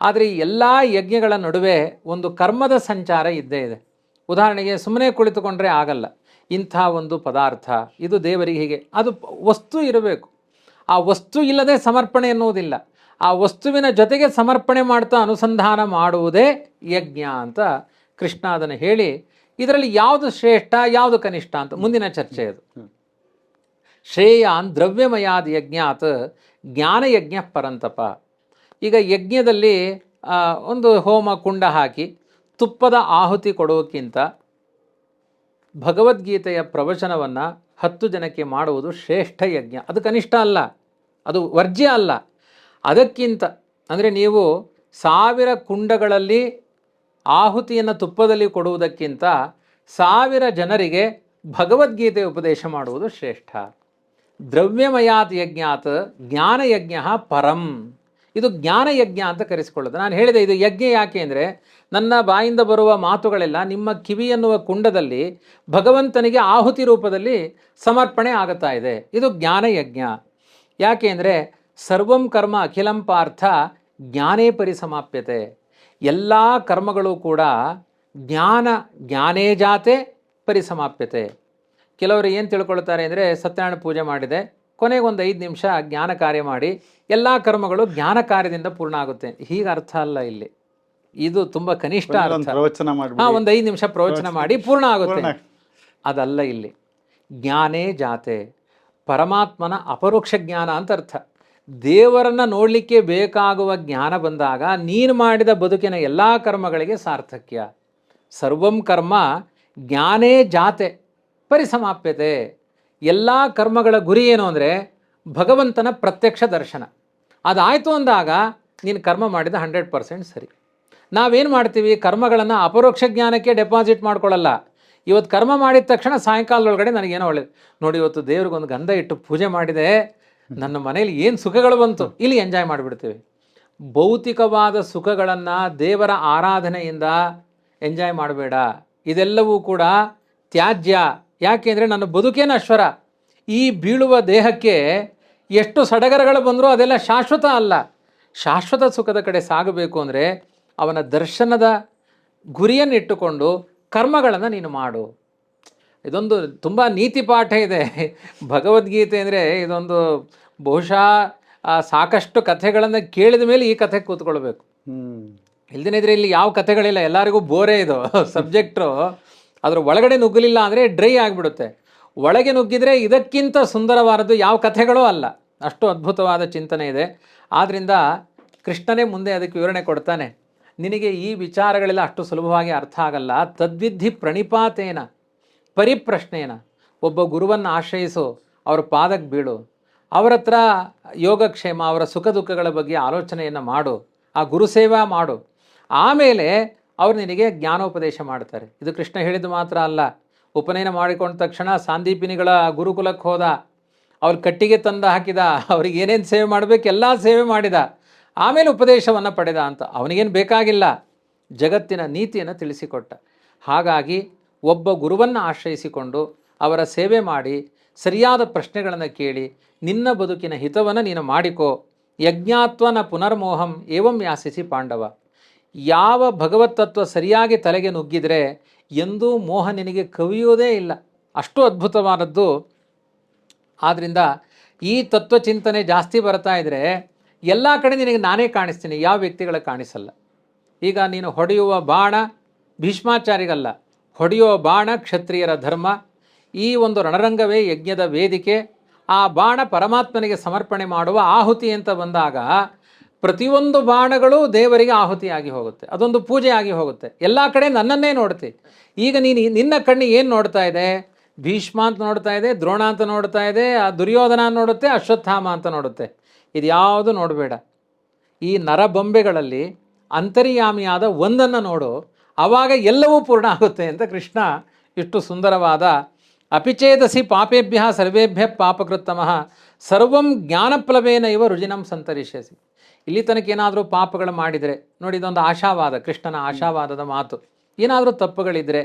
ಆದರೆ ಈ ಎಲ್ಲ ಯಜ್ಞಗಳ ನಡುವೆ ಒಂದು ಕರ್ಮದ ಸಂಚಾರ ಇದ್ದೇ ಇದೆ. ಉದಾಹರಣೆಗೆ ಸುಮ್ಮನೆ ಕುಳಿತುಕೊಂಡ್ರೆ ಆಗಲ್ಲ. ಇಂಥ ಒಂದು ಪದಾರ್ಥ ಇದು ದೇವರಿಗೆ ಹೀಗೆ, ಅದು ವಸ್ತು ಇರಬೇಕು. ಆ ವಸ್ತು ಇಲ್ಲದೆ ಸಮರ್ಪಣೆ ಎನ್ನುವುದಿಲ್ಲ. ಆ ವಸ್ತುವಿನ ಜೊತೆಗೆ ಸಮರ್ಪಣೆ ಮಾಡ್ತಾ ಅನುಸಂಧಾನ ಮಾಡುವುದೇ ಯಜ್ಞ ಅಂತ ಕೃಷ್ಣ ಅದನ್ನು ಹೇಳಿ, ಇದರಲ್ಲಿ ಯಾವುದು ಶ್ರೇಷ್ಠ ಯಾವುದು ಕನಿಷ್ಠ ಅಂತ ಮುಂದಿನ ಚರ್ಚೆ ಅದು. ಶ್ರೇಯಾನ್ ದ್ರವ್ಯಮಯಾದ ಯಜ್ಞಾತ್ ಜ್ಞಾನಯಜ್ಞ ಪರಂತಪ. ಈಗ ಯಜ್ಞದಲ್ಲಿ ಒಂದು ಹೋಮ ಕುಂಡ ಹಾಕಿ ತುಪ್ಪದ ಆಹುತಿ ಕೊಡೋಕ್ಕಿಂತ ಭಗವದ್ಗೀತೆಯ ಪ್ರವಚನವನ್ನು 10 ಜನಕ್ಕೆ ಮಾಡುವುದು ಶ್ರೇಷ್ಠ ಯಜ್ಞ. ಅದು ಕನಿಷ್ಠ ಅಲ್ಲ, ಅದು ವರ್ಜ್ಯ ಅಲ್ಲ. ಅದಕ್ಕಿಂತ ಅಂದರೆ ನೀವು 1000 ಕುಂಡಗಳಲ್ಲಿ ಆಹುತಿಯನ್ನು ತುಪ್ಪದಲ್ಲಿ ಕೊಡುವುದಕ್ಕಿಂತ 1000 ಜನರಿಗೆ ಭಗವದ್ಗೀತೆ ಉಪದೇಶ ಮಾಡುವುದು ಶ್ರೇಷ್ಠ. ದ್ರವ್ಯಮಯಾತ್ ಯಜ್ಞಾತ್ ಜ್ಞಾನಯಜ್ಞ ಪರಂ. ಇದು ಜ್ಞಾನಯಜ್ಞ ಅಂತ ಕರೆಸಿಕೊಳ್ಳೋದು. ನಾನು ಹೇಳಿದೆ ಇದು ಯಜ್ಞ ಯಾಕೆ ಅಂದರೆ ನನ್ನ ಬಾಯಿಂದ ಬರುವ ಮಾತುಗಳೆಲ್ಲ ನಿಮ್ಮ ಕಿವಿ ಎನ್ನುವ ಕುಂಡದಲ್ಲಿ ಭಗವಂತನಿಗೆ ಆಹುತಿ ರೂಪದಲ್ಲಿ ಸಮರ್ಪಣೆ ಆಗುತ್ತಾ ಇದೆ. ಇದು ಜ್ಞಾನಯಜ್ಞ. ಯಾಕೆ ಅಂದರೆ ಸರ್ವಂ ಕರ್ಮ ಅಖಿಲಂ ಪಾರ್ಥ ಜ್ಞಾನೇ ಪರಿಸಮಾಪ್ಯತೆ. ಎಲ್ಲ ಕರ್ಮಗಳು ಕೂಡ ಜ್ಞಾನೇ ಜಾತೆ ಪರಿಸಮಾಪ್ಯತೆ. ಕೆಲವರು ಏನು ತಿಳ್ಕೊಳ್ತಾರೆ ಅಂದರೆ ಸತ್ಯನಾರಾಯಣ ಪೂಜೆ ಮಾಡಿದೆ, ಕೊನೆಗೆ ಒಂದು 5 ನಿಮಿಷ ಜ್ಞಾನ ಕಾರ್ಯ ಮಾಡಿ ಎಲ್ಲ ಕರ್ಮಗಳು ಜ್ಞಾನ ಕಾರ್ಯದಿಂದ ಪೂರ್ಣ ಆಗುತ್ತೆ. ಹೀಗೆ ಅರ್ಥ ಅಲ್ಲ ಇಲ್ಲಿ. ಇದು ತುಂಬ ಕನಿಷ್ಠ ಅರ್ಥ. ಒಂದು 5 ನಿಮಿಷ ಪ್ರವಚನ ಮಾಡಿ ಪೂರ್ಣ ಆಗುತ್ತೆ, ಅದಲ್ಲ ಇಲ್ಲಿ. ಜ್ಞಾನೇ ಜಾತೆ, ಪರಮಾತ್ಮನ ಅಪರೋಕ್ಷ ಜ್ಞಾನ ಅಂತ ಅರ್ಥ. ದೇವರನ್ನು ನೋಡಲಿಕ್ಕೆ ಬೇಕಾಗುವ ಜ್ಞಾನ ಬಂದಾಗ ನೀನು ಮಾಡಿದ ಬದುಕಿನ ಎಲ್ಲ ಕರ್ಮಗಳಿಗೆ ಸಾರ್ಥಕ್ಯ. ಸರ್ವಂ ಕರ್ಮ ಜ್ಞಾನೇ ಜಾತೆ ಪರಿಸಮಾಪ್ಯತೆ. ಎಲ್ಲ ಕರ್ಮಗಳ ಗುರಿ ಏನು ಅಂದರೆ ಭಗವಂತನ ಪ್ರತ್ಯಕ್ಷ ದರ್ಶನ. ಅದಾಯಿತು ಅಂದಾಗ ನೀನು ಕರ್ಮ ಮಾಡಿದ 100% ಸರಿ. ನಾವೇನು ಮಾಡ್ತೀವಿ, ಕರ್ಮಗಳನ್ನು ಅಪರೋಕ್ಷ ಜ್ಞಾನಕ್ಕೆ ಡೆಪಾಸಿಟ್ ಮಾಡ್ಕೊಳ್ಳಲ್ಲ. ಇವತ್ತು ಕರ್ಮ ಮಾಡಿದ ತಕ್ಷಣ ಸಾಯಂಕಾಲದೊಳಗಡೆ ನನಗೇನೋ ಒಳ್ಳೇದು ನೋಡಿ, ಇವತ್ತು ದೇವ್ರಿಗೊಂದು ಗಂಧ ಇಟ್ಟು ಪೂಜೆ ಮಾಡಿದೆ, ನನ್ನ ಮನೇಲಿ ಏನು ಸುಖಗಳು ಬಂತು, ಇಲ್ಲಿ ಎಂಜಾಯ್ ಮಾಡಿಬಿಡ್ತೀವಿ. ಭೌತಿಕವಾದ ಸುಖಗಳನ್ನು ದೇವರ ಆರಾಧನೆಯಿಂದ ಎಂಜಾಯ್ ಮಾಡಬೇಡ. ಇದೆಲ್ಲವೂ ಕೂಡ ತ್ಯಾಜ್ಯ. ಯಾಕೆಂದರೆ ನನ್ನ ಬದುಕೇ ನಶ್ವರ. ಈ ಬೀಳುವ ದೇಹಕ್ಕೆ ಎಷ್ಟು ಸಡಗರಗಳು ಬಂದರೂ ಅದೆಲ್ಲ ಶಾಶ್ವತ ಅಲ್ಲ. ಶಾಶ್ವತ ಸುಖದ ಕಡೆ ಸಾಗಬೇಕು ಅಂದರೆ ಅವನ ದರ್ಶನದ ಗುರಿಯನ್ನಿಟ್ಟುಕೊಂಡು ಕರ್ಮಗಳನ್ನು ನೀನು ಮಾಡು. ಇದೊಂದು ತುಂಬ ನೀತಿ ಪಾಠ ಇದೆ ಭಗವದ್ಗೀತೆ ಅಂದರೆ. ಇದೊಂದು ಬಹುಶಃ ಸಾಕಷ್ಟು ಕಥೆಗಳನ್ನು ಕೇಳಿದ ಮೇಲೆ ಈ ಕಥೆ ಕೂತ್ಕೊಳ್ಬೇಕು. ಇಲ್ದಿನಿದ್ರೆ ಇಲ್ಲಿ ಯಾವ ಕಥೆಗಳಿಲ್ಲ, ಎಲ್ಲರಿಗೂ ಬೋರೇ ಇದು ಸಬ್ಜೆಕ್ಟು. ಅದರ ಒಳಗಡೆ ನುಗ್ಗಲಿಲ್ಲ ಅಂದರೆ ಡ್ರೈ ಆಗಿಬಿಡುತ್ತೆ. ಒಳಗೆ ನುಗ್ಗಿದರೆ ಇದಕ್ಕಿಂತ ಸುಂದರವಾದದ್ದು ಯಾವ ಕಥೆಗಳೂ ಅಲ್ಲ. ಅಷ್ಟು ಅದ್ಭುತವಾದ ಚಿಂತನೆ ಇದೆ. ಆದ್ದರಿಂದ ಕೃಷ್ಣನೇ ಮುಂದೆ ಅದಕ್ಕೆ ವಿವರಣೆ ಕೊಡ್ತಾನೆ. ನಿನಗೆ ಈ ವಿಚಾರಗಳೆಲ್ಲ ಅಷ್ಟು ಸುಲಭವಾಗಿ ಅರ್ಥ ಆಗಲ್ಲ. ತದ್ವಿಧಿ ಪ್ರಣಿಪಾತೇನ ಪರಿಪ್ರಶ್ನೇನ. ಒಬ್ಬ ಗುರುವನ್ನು ಆಶ್ರಯಿಸು, ಅವರ ಪಾದಕ್ಕೆ ಬೀಳು, ಅವರ ಹತ್ರ ಯೋಗಕ್ಷೇಮ, ಅವರ ಸುಖ ದುಃಖಗಳ ಬಗ್ಗೆ ಆಲೋಚನೆಯನ್ನು ಮಾಡು, ಆ ಗುರುಸೇವಾ ಮಾಡು. ಆಮೇಲೆ ಅವರು ನಿನಗೆ ಜ್ಞಾನೋಪದೇಶ ಮಾಡ್ತಾರೆ. ಇದು ಕೃಷ್ಣ ಹೇಳಿದ್ದು ಮಾತ್ರ ಅಲ್ಲ. ಉಪನಯನ ಮಾಡಿಕೊಂಡ ತಕ್ಷಣ ಸಾಂದೀಪಿನಿಗಳ ಗುರುಕುಲಕ್ಕೆ ಹೋದ, ಅವ್ರ ಕಟ್ಟಿಗೆ ತಂದು ಹಾಕಿದ, ಅವ್ರಿಗೆ ಏನೇನು ಸೇವೆ ಮಾಡಬೇಕು ಎಲ್ಲ ಸೇವೆ ಮಾಡಿದ, ಆಮೇಲೆ ಉಪದೇಶವನ್ನು ಪಡೆದ ಅಂತ. ಅವನಿಗೇನು ಬೇಕಾಗಿಲ್ಲ, ಜಗತ್ತಿನ ನೀತಿಯನ್ನು ತಿಳಿಸಿಕೊಟ್ಟ. ಹಾಗಾಗಿ ಒಬ್ಬ ಗುರುವನ್ನು ಆಶ್ರಯಿಸಿಕೊಂಡು ಅವರ ಸೇವೆ ಮಾಡಿ ಸರಿಯಾದ ಪ್ರಶ್ನೆಗಳನ್ನು ಕೇಳಿ ನಿನ್ನ ಬದುಕಿನ ಹಿತವನ್ನು ನೀನು ಮಾಡಿಕೋ. ಯಜ್ಞಾತ್ವನ ಪುನರ್ಮೋಹಂ ಏವಂ ಯಾಸಿಸಿ ಪಾಂಡವ. ಯಾವ ಭಗವತ್ ತತ್ವ ಸರಿಯಾಗಿ ತಲೆಗೆ ನುಗ್ಗಿದರೆ ಎಂದೂ ಮೋಹ ನಿನಗೆ ಕವಿಯುವುದೇ ಇಲ್ಲ, ಅಷ್ಟು ಅದ್ಭುತವಾದದ್ದು. ಆದ್ದರಿಂದ ಈ ತತ್ವಚಿಂತನೆ ಜಾಸ್ತಿ ಬರ್ತಾ ಇದ್ದರೆ ಎಲ್ಲ ಕಡೆ ನಿನಗೆ ನಾನೇ ಕಾಣಿಸ್ತೀನಿ, ಯಾವ ವ್ಯಕ್ತಿಗಳ ಕಾಣಿಸಲ್ಲ. ಈಗ ನೀನು ಹೊಡೆಯುವ ಬಾಣ ಭೀಷ್ಮಾಚಾರ್ಯಗಲ್ಲ, ಹೊಡೆಯುವ ಬಾಣ ಕ್ಷತ್ರಿಯರ ಧರ್ಮ. ಈ ಒಂದು ರಣರಂಗವೇ ಯಜ್ಞದ ವೇದಿಕೆ. ಆ ಬಾಣ ಪರಮಾತ್ಮನಿಗೆ ಸಮರ್ಪಣೆ ಮಾಡುವ ಆಹುತಿ ಅಂತ ಬಂದಾಗ ಪ್ರತಿಯೊಂದು ಬಾಣಗಳು ದೇವರಿಗೆ ಆಹುತಿಯಾಗಿ ಹೋಗುತ್ತೆ, ಅದೊಂದು ಪೂಜೆ ಆಗಿ ಹೋಗುತ್ತೆ. ಎಲ್ಲ ಕಡೆ ನನ್ನನ್ನೇ ನೋಡ್ತಿ. ಈಗ ನಿನ್ನ ಕಣ್ಣು ಏನು ನೋಡ್ತಾ ಇದೆ? ಭೀಷ್ಮ ಅಂತ ನೋಡ್ತಾ ಇದೆ, ದ್ರೋಣ ಅಂತ ನೋಡ್ತಾ ಇದೆ, ಆ ದುರ್ಯೋಧನ ನೋಡುತ್ತೆ, ಅಶ್ವತ್ಥಾಮ ಅಂತ ನೋಡುತ್ತೆ. ಇದು ಯಾವುದು ನೋಡಬೇಡ. ಈ ನರಬೊಂಬೆಗಳಲ್ಲಿ ಅಂತರ್ಯಾಮಿಯಾದ ಒಂದನ್ನು ನೋಡು, ಆವಾಗ ಎಲ್ಲವೂ ಪೂರ್ಣ ಆಗುತ್ತೆ ಅಂತ ಕೃಷ್ಣ ಇಷ್ಟು ಸುಂದರವಾದ ಅಪಿಚೇದಸಿ ಪಾಪೇಭ್ಯ ಸರ್ವೇಭ್ಯ ಪಾಪಕೃತ್ತಮಃ ಸರ್ವಂ ಜ್ಞಾನಪ್ಲವೇನ ಇವ ರುಜಿನಂ ಸಂತರಿಷ್ಯಸಿ. ಇಲ್ಲಿ ತನಕ ಏನಾದರೂ ಪಾಪಗಳು ಮಾಡಿದರೆ ನೋಡಿ, ಇದೊಂದು ಆಶಾವಾದ, ಕೃಷ್ಣನ ಆಶಾವಾದದ ಮಾತು. ಏನಾದರೂ ತಪ್ಪುಗಳಿದ್ದರೆ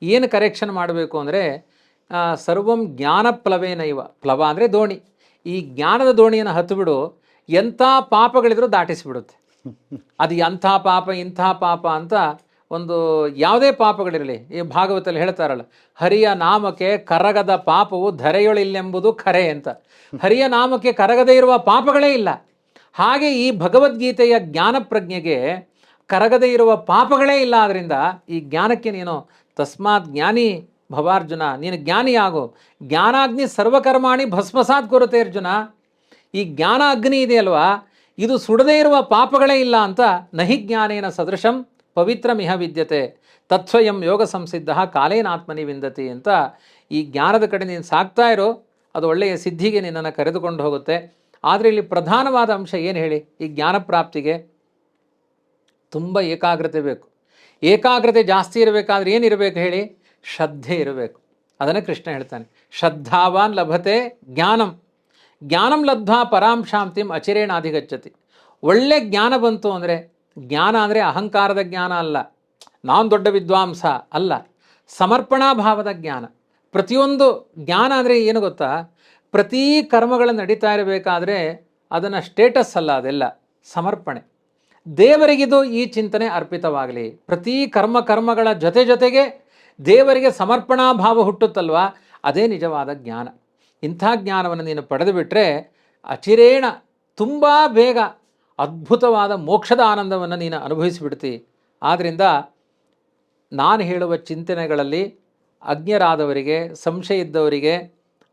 ಏನು ಕರೆಕ್ಷನ್ ಮಾಡಬೇಕು ಅಂದರೆ ಸರ್ವಂ ಜ್ಞಾನಪ್ಲವೇನ ಇವ. ಪ್ಲವ ಅಂದರೆ ದೋಣಿ. ಈ ಜ್ಞಾನದ ದೋಣಿಯನ್ನು ಹತ್ತುಬಿಡು, ಎಂಥ ಪಾಪಗಳಿದ್ರೂ ದಾಟಿಸಿಬಿಡುತ್ತೆ. ಅದು ಎಂಥ ಪಾಪ ಇಂಥ ಪಾಪ ಅಂತ ಒಂದು ಯಾವುದೇ ಪಾಪಗಳಿರಲಿ, ಈ ಭಾಗವತಲ್ಲಿ ಹೇಳ್ತಾರಲ್ಲ, ಹರಿಯ ನಾಮಕ್ಕೆ ಕರಗದ ಪಾಪವು ಧರೆಯೊಳಿಲ್ಲೆಂಬುದು ಖರೆ ಅಂತ. ಹರಿಯ ನಾಮಕ್ಕೆ ಕರಗದೇ ಇರುವ ಪಾಪಗಳೇ ಇಲ್ಲ. ಹಾಗೆ ಈ ಭಗವದ್ಗೀತೆಯ ಜ್ಞಾನ ಪ್ರಜ್ಞೆಗೆ ಕರಗದೇ ಇರುವ ಪಾಪಗಳೇ ಇಲ್ಲ. ಆದ್ದರಿಂದ ಈ ಜ್ಞಾನಕ್ಕೆ ನೀನು ತಸ್ಮಾತ್ ಜ್ಞಾನಿ ಭವಾರ್ಜುನ, ನೀನು ಜ್ಞಾನಿಯಾಗು. ಜ್ಞಾನಾಗ್ನಿ ಸರ್ವಕರ್ಮಾಣಿ ಭಸ್ಮಸಾತ್ ಕುರುತೆ ಅರ್ಜುನ. ಈ ಜ್ಞಾನ ಅಗ್ನಿ ಇದೆಯಲ್ವಾ, ಇದು ಸುಡದೇ ಇರುವ ಪಾಪಗಳೇ ಇಲ್ಲ ಅಂತ. ನಹಿ ಜ್ಞಾನೇನ ಸದೃಶಂ ಪವಿತ್ರಮಿಹ ವಿದ್ಯತೆ ತತ್ಸ್ವಯಂ ಯೋಗ ಸಂಸಿದ್ಧ ಕಾಲೇನಾತ್ಮನಿ ವಿಂದತಿ ಅಂತ. ಈ ಜ್ಞಾನದ ಕಡೆ ನೀನು ಸಾಕ್ತಾ ಇರೋ, ಅದು ಒಳ್ಳೆಯ ಸಿದ್ಧಿಗೆ ನಿನ್ನನ್ನು ಕರೆದುಕೊಂಡು ಹೋಗುತ್ತೆ. ಆದರೆ ಇಲ್ಲಿ ಪ್ರಧಾನವಾದ ಅಂಶ ಏನು ಹೇಳಿ? ಈ ಜ್ಞಾನ ಪ್ರಾಪ್ತಿಗೆ ತುಂಬ ಏಕಾಗ್ರತೆ ಬೇಕು. ಏಕಾಗ್ರತೆ ಜಾಸ್ತಿ ಇರಬೇಕಾದ್ರೆ ಏನಿರಬೇಕು ಹೇಳಿ? ಶ್ರದ್ಧೆ ಇರಬೇಕು. ಅದನ್ನು ಕೃಷ್ಣ ಹೇಳ್ತಾನೆ, ಶ್ರದ್ಧಾವಾನ್ ಲಭತೆ ಜ್ಞಾನಂ, ಜ್ಞಾನಂ ಲಬ್ಧ್ವಾ ಪರಾಂ ಶಾಂತಿಂ ಅಚಿರೇಣಾಧಿಗಚ್ಚತಿ. ಒಳ್ಳೆ ಜ್ಞಾನ ಬಂತು ಅಂದರೆ, ಜ್ಞಾನ ಅಂದರೆ ಅಹಂಕಾರದ ಜ್ಞಾನ ಅಲ್ಲ, ನಾನು ದೊಡ್ಡ ವಿದ್ವಾಂಸ ಅಲ್ಲ, ಸಮರ್ಪಣಾ ಭಾವದ ಜ್ಞಾನ. ಪ್ರತಿಯೊಂದು ಜ್ಞಾನ ಅಂದರೆ ಏನು ಗೊತ್ತಾ? ಪ್ರತಿ ಕರ್ಮಗಳು ನಡೀತಾ ಇರಬೇಕಾದ್ರೆ ಅದನ್ನು ಸ್ಟೇಟಸ್ ಅಲ್ಲ, ಅದೆಲ್ಲ ಸಮರ್ಪಣೆ. ದೇವರಿಗಿದು ಈ ಚಿಂತನೆ ಅರ್ಪಿತವಾಗಲಿ. ಪ್ರತಿ ಕರ್ಮಗಳ ಜೊತೆಗೆ ದೇವರಿಗೆ ಸಮರ್ಪಣಾ ಭಾವ ಹುಟ್ಟುತ್ತಲ್ವ, ಅದೇ ನಿಜವಾದ ಜ್ಞಾನ. ಇಂಥ ಜ್ಞಾನವನ್ನು ನೀನು ಪಡೆದು ಬಿಟ್ಟರೆ ಅಚಿರೇಣ ತುಂಬ ಬೇಗ ಅದ್ಭುತವಾದ ಮೋಕ್ಷದ ಆನಂದವನ್ನು ನೀನು ಅನುಭವಿಸಿಬಿಡ್ತಿ. ಆದ್ದರಿಂದ ನಾನು ಹೇಳುವ ಚಿಂತನೆಗಳಲ್ಲಿ ಅಜ್ಞರಾದವರಿಗೆ, ಸಂಶಯ ಇದ್ದವರಿಗೆ,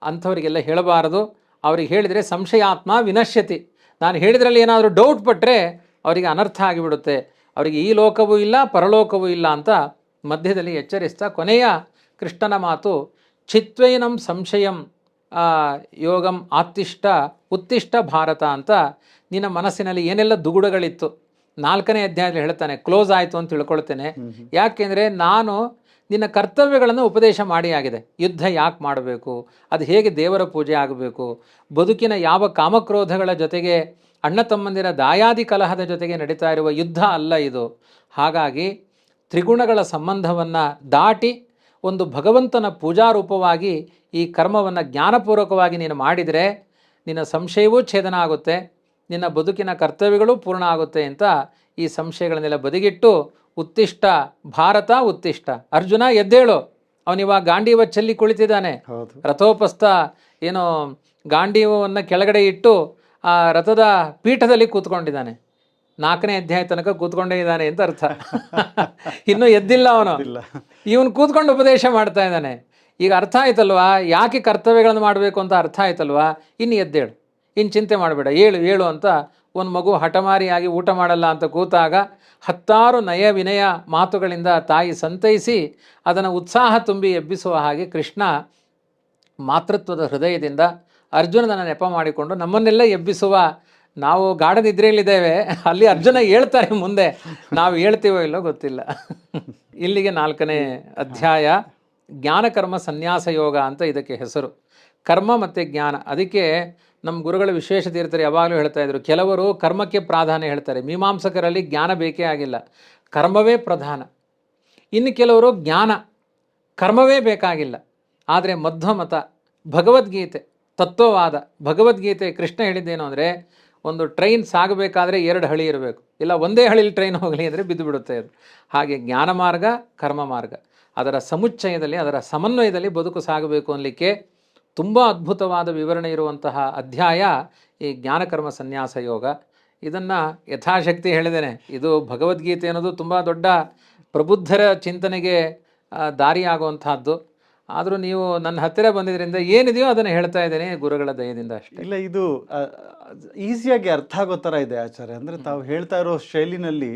ಅಂಥವರಿಗೆಲ್ಲ ಹೇಳಬಾರದು. ಅವ್ರಿಗೆ ಹೇಳಿದರೆ ಸಂಶಯಾತ್ಮ ವಿನಶ್ಯತಿ. ನಾನು ಹೇಳಿದ್ರಲ್ಲಿ ಏನಾದರೂ ಡೌಟ್ ಪಟ್ಟರೆ ಅವರಿಗೆ ಅನರ್ಥ ಆಗಿಬಿಡುತ್ತೆ. ಅವರಿಗೆ ಈ ಲೋಕವೂ ಇಲ್ಲ ಪರಲೋಕವೂ ಇಲ್ಲ ಅಂತ ಮಧ್ಯದಲ್ಲಿ ಎಚ್ಚರಿಸ್ತಾ ಕೊನೆಯ ಕೃಷ್ಣನ ಮಾತು, ಚಿತ್ವೈನಂ ಸಂಶಯಂ ಯೋಗಂ ಆತ್ತಿಷ್ಟ ಉತ್ತಿಷ್ಟ ಭಾರತ ಅಂತ. ನಿನ್ನ ಮನಸ್ಸಿನಲ್ಲಿ ಏನೆಲ್ಲ ದುಗುಡಗಳಿತ್ತು 4ನೇ ಅಧ್ಯಾಯದಲ್ಲಿ ಹೇಳ್ತಾನೆ, ಕ್ಲೋಸ್ ಆಯಿತು ಅಂತ ತಿಳ್ಕೊಳ್ತೇನೆ. ಯಾಕೆಂದರೆ ನಾನು ನಿನ್ನ ಕರ್ತವ್ಯಗಳನ್ನು ಉಪದೇಶ ಮಾಡಿ ಆಗಿದೆ. ಯುದ್ಧ ಯಾಕೆ ಮಾಡಬೇಕು, ಅದು ಹೇಗೆ ದೇವರ ಪೂಜೆ ಆಗಬೇಕು, ಬದುಕಿನ ಯಾವ ಕಾಮಕ್ರೋಧಗಳ ಜೊತೆಗೆ ಅಣ್ಣ ತಮ್ಮಂದಿರ ದಾಯಾದಿ ಕಲಹದ ಜೊತೆಗೆ ನಡೀತಾ ಇರುವ ಯುದ್ಧ ಅಲ್ಲ ಇದು. ಹಾಗಾಗಿ ತ್ರಿಗುಣಗಳ ಸಂಬಂಧವನ್ನು ದಾಟಿ ಒಂದು ಭಗವಂತನ ಪೂಜಾರೂಪವಾಗಿ ಈ ಕರ್ಮವನ್ನು ಜ್ಞಾನಪೂರ್ವಕವಾಗಿ ನೀನು ಮಾಡಿದರೆ ನಿನ್ನ ಸಂಶಯವೂ ಛೇದನ ಆಗುತ್ತೆ, ನಿನ್ನ ಬದುಕಿನ ಕರ್ತವ್ಯಗಳು ಪೂರ್ಣ ಆಗುತ್ತೆ ಅಂತ ಈ ಸಂಶಯಗಳನ್ನೆಲ್ಲ ಬದಿಗಿಟ್ಟು ಉತ್ತಿಷ್ಟ ಭಾರತ ಉತ್ತಿಷ್ಟ, ಅರ್ಜುನ ಎದ್ದೇಳು. ಅವನಿವಾಗ ಗಾಂಡೀವ ಚೆಲ್ಲಿ ಕುಳಿತಿದ್ದಾನೆ. ರಥೋಪಸ್ಥ ಏನೋ ಗಾಂಡೀವವನ್ನು ಕೆಳಗಡೆ ಇಟ್ಟು ಆ ರಥದ ಪೀಠದಲ್ಲಿ ಕೂತ್ಕೊಂಡಿದ್ದಾನೆ. 4ನೇ ಅಧ್ಯಾಯ ತನಕ ಕೂತ್ಕೊಂಡೇ ಇದ್ದಾನೆ ಅಂತ ಅರ್ಥ. ಇನ್ನೂ ಎದ್ದಿಲ್ಲ ಅವನು. ಇವನು ಕೂತ್ಕೊಂಡು ಉಪದೇಶ ಮಾಡ್ತಾ ಇದ್ದಾನೆ. ಈಗ ಅರ್ಥ ಆಯ್ತಲ್ವಾ ಯಾಕೆ ಕರ್ತವ್ಯಗಳನ್ನು ಮಾಡಬೇಕು ಅಂತ ಅರ್ಥ ಆಯ್ತಲ್ವಾ. ಇನ್ನು ಎದ್ದೇಳು, ಇನ್ನು ಚಿಂತೆ ಮಾಡಬೇಡ, ಏಳು ಅಂತ ಒಂದು ಮಗು ಹಠಮಾರಿಯಾಗಿ ಊಟ ಮಾಡಲ್ಲ ಅಂತ ಕೂತಾಗ 10 ನಯ ವಿನಯ ಮಾತುಗಳಿಂದ ತಾಯಿ ಸಂತೈಸಿ ಅದನ್ನು ಉತ್ಸಾಹ ತುಂಬಿ ಎಬ್ಬಿಸುವ ಹಾಗೆ ಕೃಷ್ಣ ಮಾತೃತ್ವದ ಹೃದಯದಿಂದ ಅರ್ಜುನನ ನೆಪ ಮಾಡಿಕೊಂಡು ನಮ್ಮನ್ನೆಲ್ಲ ಎಬ್ಬಿಸುವ. ನಾವು ಗಾಢ ನಿದ್ರೆಯಲ್ಲಿದ್ದೇವೆ, ಅಲ್ಲಿ ಅರ್ಜುನ ಹೇಳ್ತಾರೆ ಮುಂದೆ, ನಾವು ಹೇಳ್ತೀವೋ ಇಲ್ಲೋ ಗೊತ್ತಿಲ್ಲ. ಇಲ್ಲಿಗೆ 4ನೇ ಅಧ್ಯಾಯ ಜ್ಞಾನಕರ್ಮ ಸನ್ಯಾಸ ಯೋಗ ಅಂತ ಇದಕ್ಕೆ ಹೆಸರು. ಕರ್ಮ ಮತ್ತು ಜ್ಞಾನ. ಅದಕ್ಕೆ ನಮ್ಮ ಗುರುಗಳ ವಿಶೇಷ ತೀರ್ಥರು ಯಾವಾಗಲೂ ಹೇಳ್ತಾ ಇದ್ರು, ಕೆಲವರು ಕರ್ಮಕ್ಕೆ ಪ್ರಾಧಾನ್ಯ ಹೇಳ್ತಾರೆ, ಮೀಮಾಂಸಕರಲ್ಲಿ ಜ್ಞಾನ ಬೇಕೇ ಆಗಿಲ್ಲ, ಕರ್ಮವೇ ಪ್ರಧಾನ. ಇನ್ನು ಕೆಲವರು ಜ್ಞಾನ ಕರ್ಮವೇ ಬೇಕಾಗಿಲ್ಲ. ಆದರೆ ಮಧ್ವಮತ, ಭಗವದ್ಗೀತೆ, ತತ್ವವಾದ, ಭಗವದ್ಗೀತೆ ಕೃಷ್ಣ ಹೇಳಿದ್ದೇನು ಅಂದರೆ, ಒಂದು ಟ್ರೈನ್ ಸಾಗಬೇಕಾದ್ರೆ 2 ಹಳಿ ಇರಬೇಕು, ಇಲ್ಲ ಒಂದೇ ಹಳಿಲಿ ಟ್ರೈನ್ ಹೋಗಲಿ ಅಂದರೆ ಬಿದ್ದು ಬಿಡುತ್ತೆ ಅದು. ಹಾಗೆ ಜ್ಞಾನ ಮಾರ್ಗ, ಕರ್ಮ ಮಾರ್ಗ, ಅದರ ಸಮುಚ್ಚಯದಲ್ಲಿ, ಅದರ ಸಮನ್ವಯದಲ್ಲಿ ಬದುಕು ಸಾಗಬೇಕು ಅನ್ನಲಿಕ್ಕೆ ತುಂಬ ಅದ್ಭುತವಾದ ವಿವರಣೆ ಇರುವಂತಹ ಅಧ್ಯಾಯ ಈ ಜ್ಞಾನಕರ್ಮ ಸನ್ಯಾಸ ಯೋಗ. ಇದನ್ನು ಯಥಾಶಕ್ತಿ ಹೇಳಿದ್ದೇನೆ. ಇದು ಭಗವದ್ಗೀತೆ ಅನ್ನೋದು ತುಂಬ ದೊಡ್ಡ ಪ್ರಬುದ್ಧರ ಚಿಂತನೆಗೆ ದಾರಿಯಾಗುವಂತಹದ್ದು. ಆದರೂ ನೀವು ನನ್ನ ಹತ್ತಿರ ಬಂದಿದ್ದರಿಂದ ಏನಿದೆಯೋ ಅದನ್ನು ಹೇಳ್ತಾ ಇದ್ದೇನೆ ಗುರುಗಳ ದಯದಿಂದ ಅಷ್ಟೇ. ಇಲ್ಲ, ಇದು ಈಸಿಯಾಗಿ ಅರ್ಥ ಆಗೋ ಥರ ಇದೆ ಆಚಾರ್ಯ. ಅಂದರೆ ತಾವು ಹೇಳ್ತಾ ಇರೋ ಶೈಲಿನಲ್ಲಿ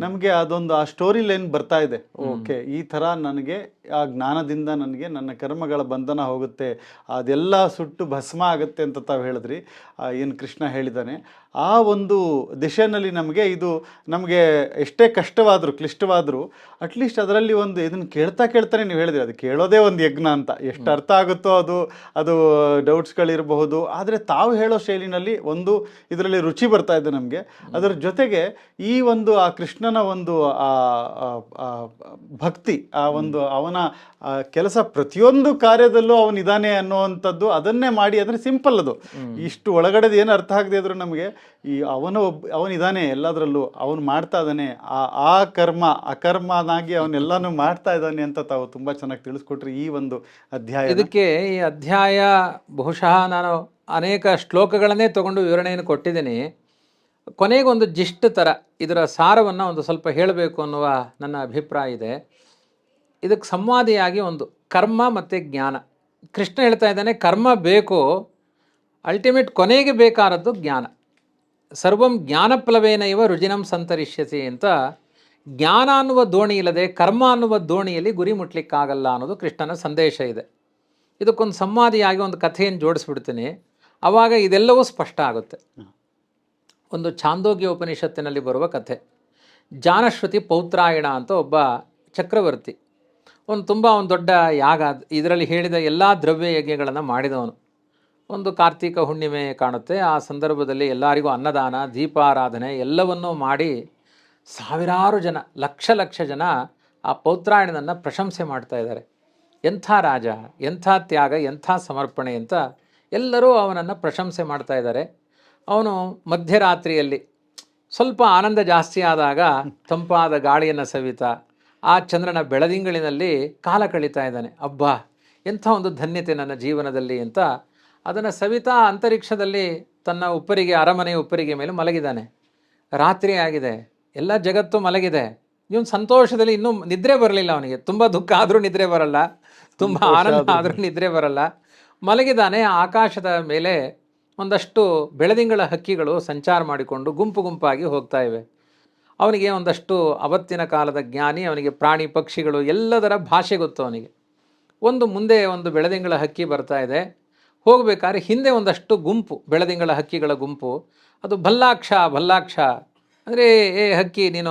ನಮಗೆ ಅದೊಂದು ಆ ಸ್ಟೋರಿ ಲೈನ್ ಬರ್ತಾ ಇದೆ. ಓಕೆ, ಈ ಥರ ನನಗೆ ಆ ಜ್ಞಾನದಿಂದ ನನಗೆ ನನ್ನ ಕರ್ಮಗಳ ಬಂಧನ ಹೋಗುತ್ತೆ, ಅದೆಲ್ಲ ಸುಟ್ಟು ಭಸ್ಮ ಆಗುತ್ತೆ ಅಂತ ತಾವು ಹೇಳಿದ್ರಿ. ಏನು ಕೃಷ್ಣ ಹೇಳಿದ್ದಾನೆ ಆ ಒಂದು ದಿಶೆಯಲ್ಲಿ ನಮಗೆ ಎಷ್ಟೇ ಕಷ್ಟವಾದರೂ ಕ್ಲಿಷ್ಟವಾದರೂ ಅಟ್ಲೀಸ್ಟ್ ಅದರಲ್ಲಿ ಒಂದು ಇದನ್ನು ಕೇಳ್ತಾನೆ ನೀವು ಹೇಳಿದ್ರಿ, ಅದು ಕೇಳೋದೇ ಒಂದು ಯಜ್ಞ ಅಂತ. ಎಷ್ಟು ಅರ್ಥ ಆಗುತ್ತೋ ಅದು ಡೌಟ್ಸ್ಗಳಿರಬಹುದು. ಆದರೆ ತಾವು ಹೇಳೋ ಶೈಲಿನಲ್ಲಿ ಒಂದು ಇದರಲ್ಲಿ ರುಚಿ ಬರ್ತಾ ಇದೆ ನಮಗೆ. ಅದರ ಜೊತೆಗೆ ಈ ಒಂದು ಆ ಕೃಷ್ಣನ ಒಂದು ಭಕ್ತಿ, ಆ ಒಂದು ಅವನ ಕೆಲಸ ಪ್ರತಿಯೊಂದು ಕಾರ್ಯದಲ್ಲೂ ಅವನಿದ್ದಾನೆ ಅನ್ನುವಂಥದ್ದು, ಅದನ್ನೇ ಮಾಡಿ ಅಂದರೆ ಸಿಂಪಲ್ ಅದು. ಇಷ್ಟು ಒಳಗಡೆದು ಏನು ಅರ್ಥ ಆಗದೆ ಇದ್ರು ನಮಗೆ ಈ ಅವನಿದ್ದಾನೆ ಎಲ್ಲದರಲ್ಲೂ, ಅವನು ಮಾಡ್ತಾ ಇದ್ದಾನೆ, ಆ ಕರ್ಮ ಅಕರ್ಮನಾಗಿ ಅವನೆಲ್ಲಾನು ಮಾಡ್ತಾ ಇದ್ದಾನೆ ಅಂತ ತಾವು ತುಂಬ ಚೆನ್ನಾಗಿ ತಿಳಿಸ್ಕೊಟ್ರಿ ಈ ಒಂದು ಅಧ್ಯಾಯ. ಇದಕ್ಕೆ ಈ ಅಧ್ಯಾಯ ಬಹುಶಃ ನಾನು ಅನೇಕ ಶ್ಲೋಕಗಳನ್ನೇ ತಗೊಂಡು ವಿವರಣೆಯನ್ನು ಕೊಟ್ಟಿದ್ದೀನಿ. ಕೊನೆಗೊಂದು ಜಿಸ್ಟ್ ಥರ ಇದರ ಸಾರವನ್ನು ಒಂದು ಸ್ವಲ್ಪ ಹೇಳಬೇಕು ಅನ್ನುವ ನನ್ನ ಅಭಿಪ್ರಾಯ ಇದೆ. ಇದಕ್ಕೆ ಸಂವಾದಿಯಾಗಿ ಒಂದು ಕರ್ಮ ಮತ್ತು ಜ್ಞಾನ. ಕೃಷ್ಣ ಹೇಳ್ತಾ ಇದ್ದಾನೆ, ಕರ್ಮ ಬೇಕು, ಅಲ್ಟಿಮೇಟ್ ಕೊನೆಗೆ ಬೇಕಾದದ್ದು ಜ್ಞಾನ. ಸರ್ವಂ ಜ್ಞಾನಪ್ಲವೇನೈವ ರುಜಿನಂ ಸಂತರಿಷ್ಯಸಿ ಅಂತ. ಜ್ಞಾನ ಅನ್ನುವ ದೋಣಿ ಇಲ್ಲದೆ ಕರ್ಮ ಅನ್ನುವ ದೋಣಿಯಲ್ಲಿ ಗುರಿ ಮುಟ್ಲಿಕ್ಕಾಗಲ್ಲ ಅನ್ನೋದು ಕೃಷ್ಣನ ಸಂದೇಶ ಇದೆ. ಇದಕ್ಕೊಂದು ಸಂವಾದಿಯಾಗಿ ಒಂದು ಕಥೆಯನ್ನು ಜೋಡಿಸ್ಬಿಡ್ತೀನಿ, ಆವಾಗ ಇದೆಲ್ಲವೂ ಸ್ಪಷ್ಟ ಆಗುತ್ತೆ. ಒಂದು ಛಾಂದೋಗ್ಯ ಉಪನಿಷತ್ತಿನಲ್ಲಿ ಬರುವ ಕಥೆ. ಜಾನಶ್ರುತಿ ಪೌತ್ರಾಯಣ ಅಂತ ಒಬ್ಬ ಚಕ್ರವರ್ತಿ, ತುಂಬ ದೊಡ್ಡ ಯಾಗ, ಇದರಲ್ಲಿ ಹೇಳಿದ ಎಲ್ಲ ದ್ರವ್ಯ ಯಜ್ಞಗಳನ್ನು ಮಾಡಿದವನು. ಒಂದು ಕಾರ್ತಿಕ ಹುಣ್ಣಿಮೆ ಕಾಣುತ್ತೆ. ಆ ಸಂದರ್ಭದಲ್ಲಿ ಎಲ್ಲರಿಗೂ ಅನ್ನದಾನ, ದೀಪಾರಾಧನೆ ಎಲ್ಲವನ್ನೂ ಮಾಡಿ ಸಾವಿರಾರು ಜನ, ಲಕ್ಷ ಜನ ಆ ಪೌತ್ರಾಯಣನನ್ನು ಪ್ರಶಂಸೆ ಮಾಡ್ತಾ ಇದ್ದಾರೆ. ಎಂಥ ರಾಜ, ಎಂಥ ತ್ಯಾಗ, ಎಂಥ ಸಮರ್ಪಣೆ ಅಂತ ಎಲ್ಲರೂ ಅವನನ್ನು ಪ್ರಶಂಸೆ ಮಾಡ್ತಾ ಇದ್ದಾರೆ. ಅವನು ಮಧ್ಯರಾತ್ರಿಯಲ್ಲಿ ಸ್ವಲ್ಪ ಆನಂದ ಜಾಸ್ತಿ ಆದಾಗ ತಂಪಾದ ಗಾಳಿಯನ್ನು ಸವಿತಾ ಆ ಚಂದ್ರನ ಬೆಳದಿಂಗಳಿನಲ್ಲಿ ಕಾಲ ಕಳೀತಾ ಇದ್ದಾನೆ. ಅಬ್ಬಾ, ಎಂಥ ಒಂದು ಧನ್ಯತೆ ನನ್ನ ಜೀವನದಲ್ಲಿ ಅಂತ ಅದನ್ನು ಸವಿತಾ ಅಂತರಿಕ್ಷದಲ್ಲಿ ತನ್ನ ಉಪ್ಪರಿಗೆ, ಅರಮನೆಯ ಉಪ್ಪರಿಗೆ ಮೇಲೆ ಮಲಗಿದ್ದಾನೆ. ರಾತ್ರಿ ಆಗಿದೆ, ಎಲ್ಲ ಜಗತ್ತು ಮಲಗಿದೆ. ಇವನು ಸಂತೋಷದಲ್ಲಿ ಇನ್ನೂ ನಿದ್ರೆ ಬರಲಿಲ್ಲ ಅವನಿಗೆ. ತುಂಬ ದುಃಖ ಆದರೂ ನಿದ್ರೆ ಬರಲ್ಲ, ತುಂಬ ಆನಂದ ಆದರೂ ನಿದ್ರೆ ಬರಲ್ಲ. ಮಲಗಿದ್ದಾನೆ. ಆಕಾಶದ ಮೇಲೆ ಒಂದಷ್ಟು ಬೆಳದಿಂಗಳ ಹಕ್ಕಿಗಳು ಸಂಚಾರ ಮಾಡಿಕೊಂಡು ಗುಂಪು ಗುಂಪಾಗಿ ಹೋಗ್ತಾ ಇವೆ. ಅವನಿಗೆ ಒಂದಷ್ಟು ಅವತ್ತಿನ ಕಾಲದ ಜ್ಞಾನಿ, ಅವನಿಗೆ ಪ್ರಾಣಿ ಪಕ್ಷಿಗಳು ಎಲ್ಲದರ ಭಾಷೆ ಗೊತ್ತು ಅವನಿಗೆ. ಮುಂದೆ ಒಂದು ಬೆಳದಿಂಗಳ ಹಕ್ಕಿ ಬರ್ತಾ ಇದೆ. ಹೋಗಬೇಕಾದ್ರೆ ಹಿಂದೆ ಒಂದಷ್ಟು ಗುಂಪು, ಬೆಳದಿಂಗಳ ಹಕ್ಕಿಗಳ ಗುಂಪು. ಅದು ಭಲ್ಲಾಕ್ಷ ಅಂದರೆ ಏ ಹಕ್ಕಿ, ನೀನು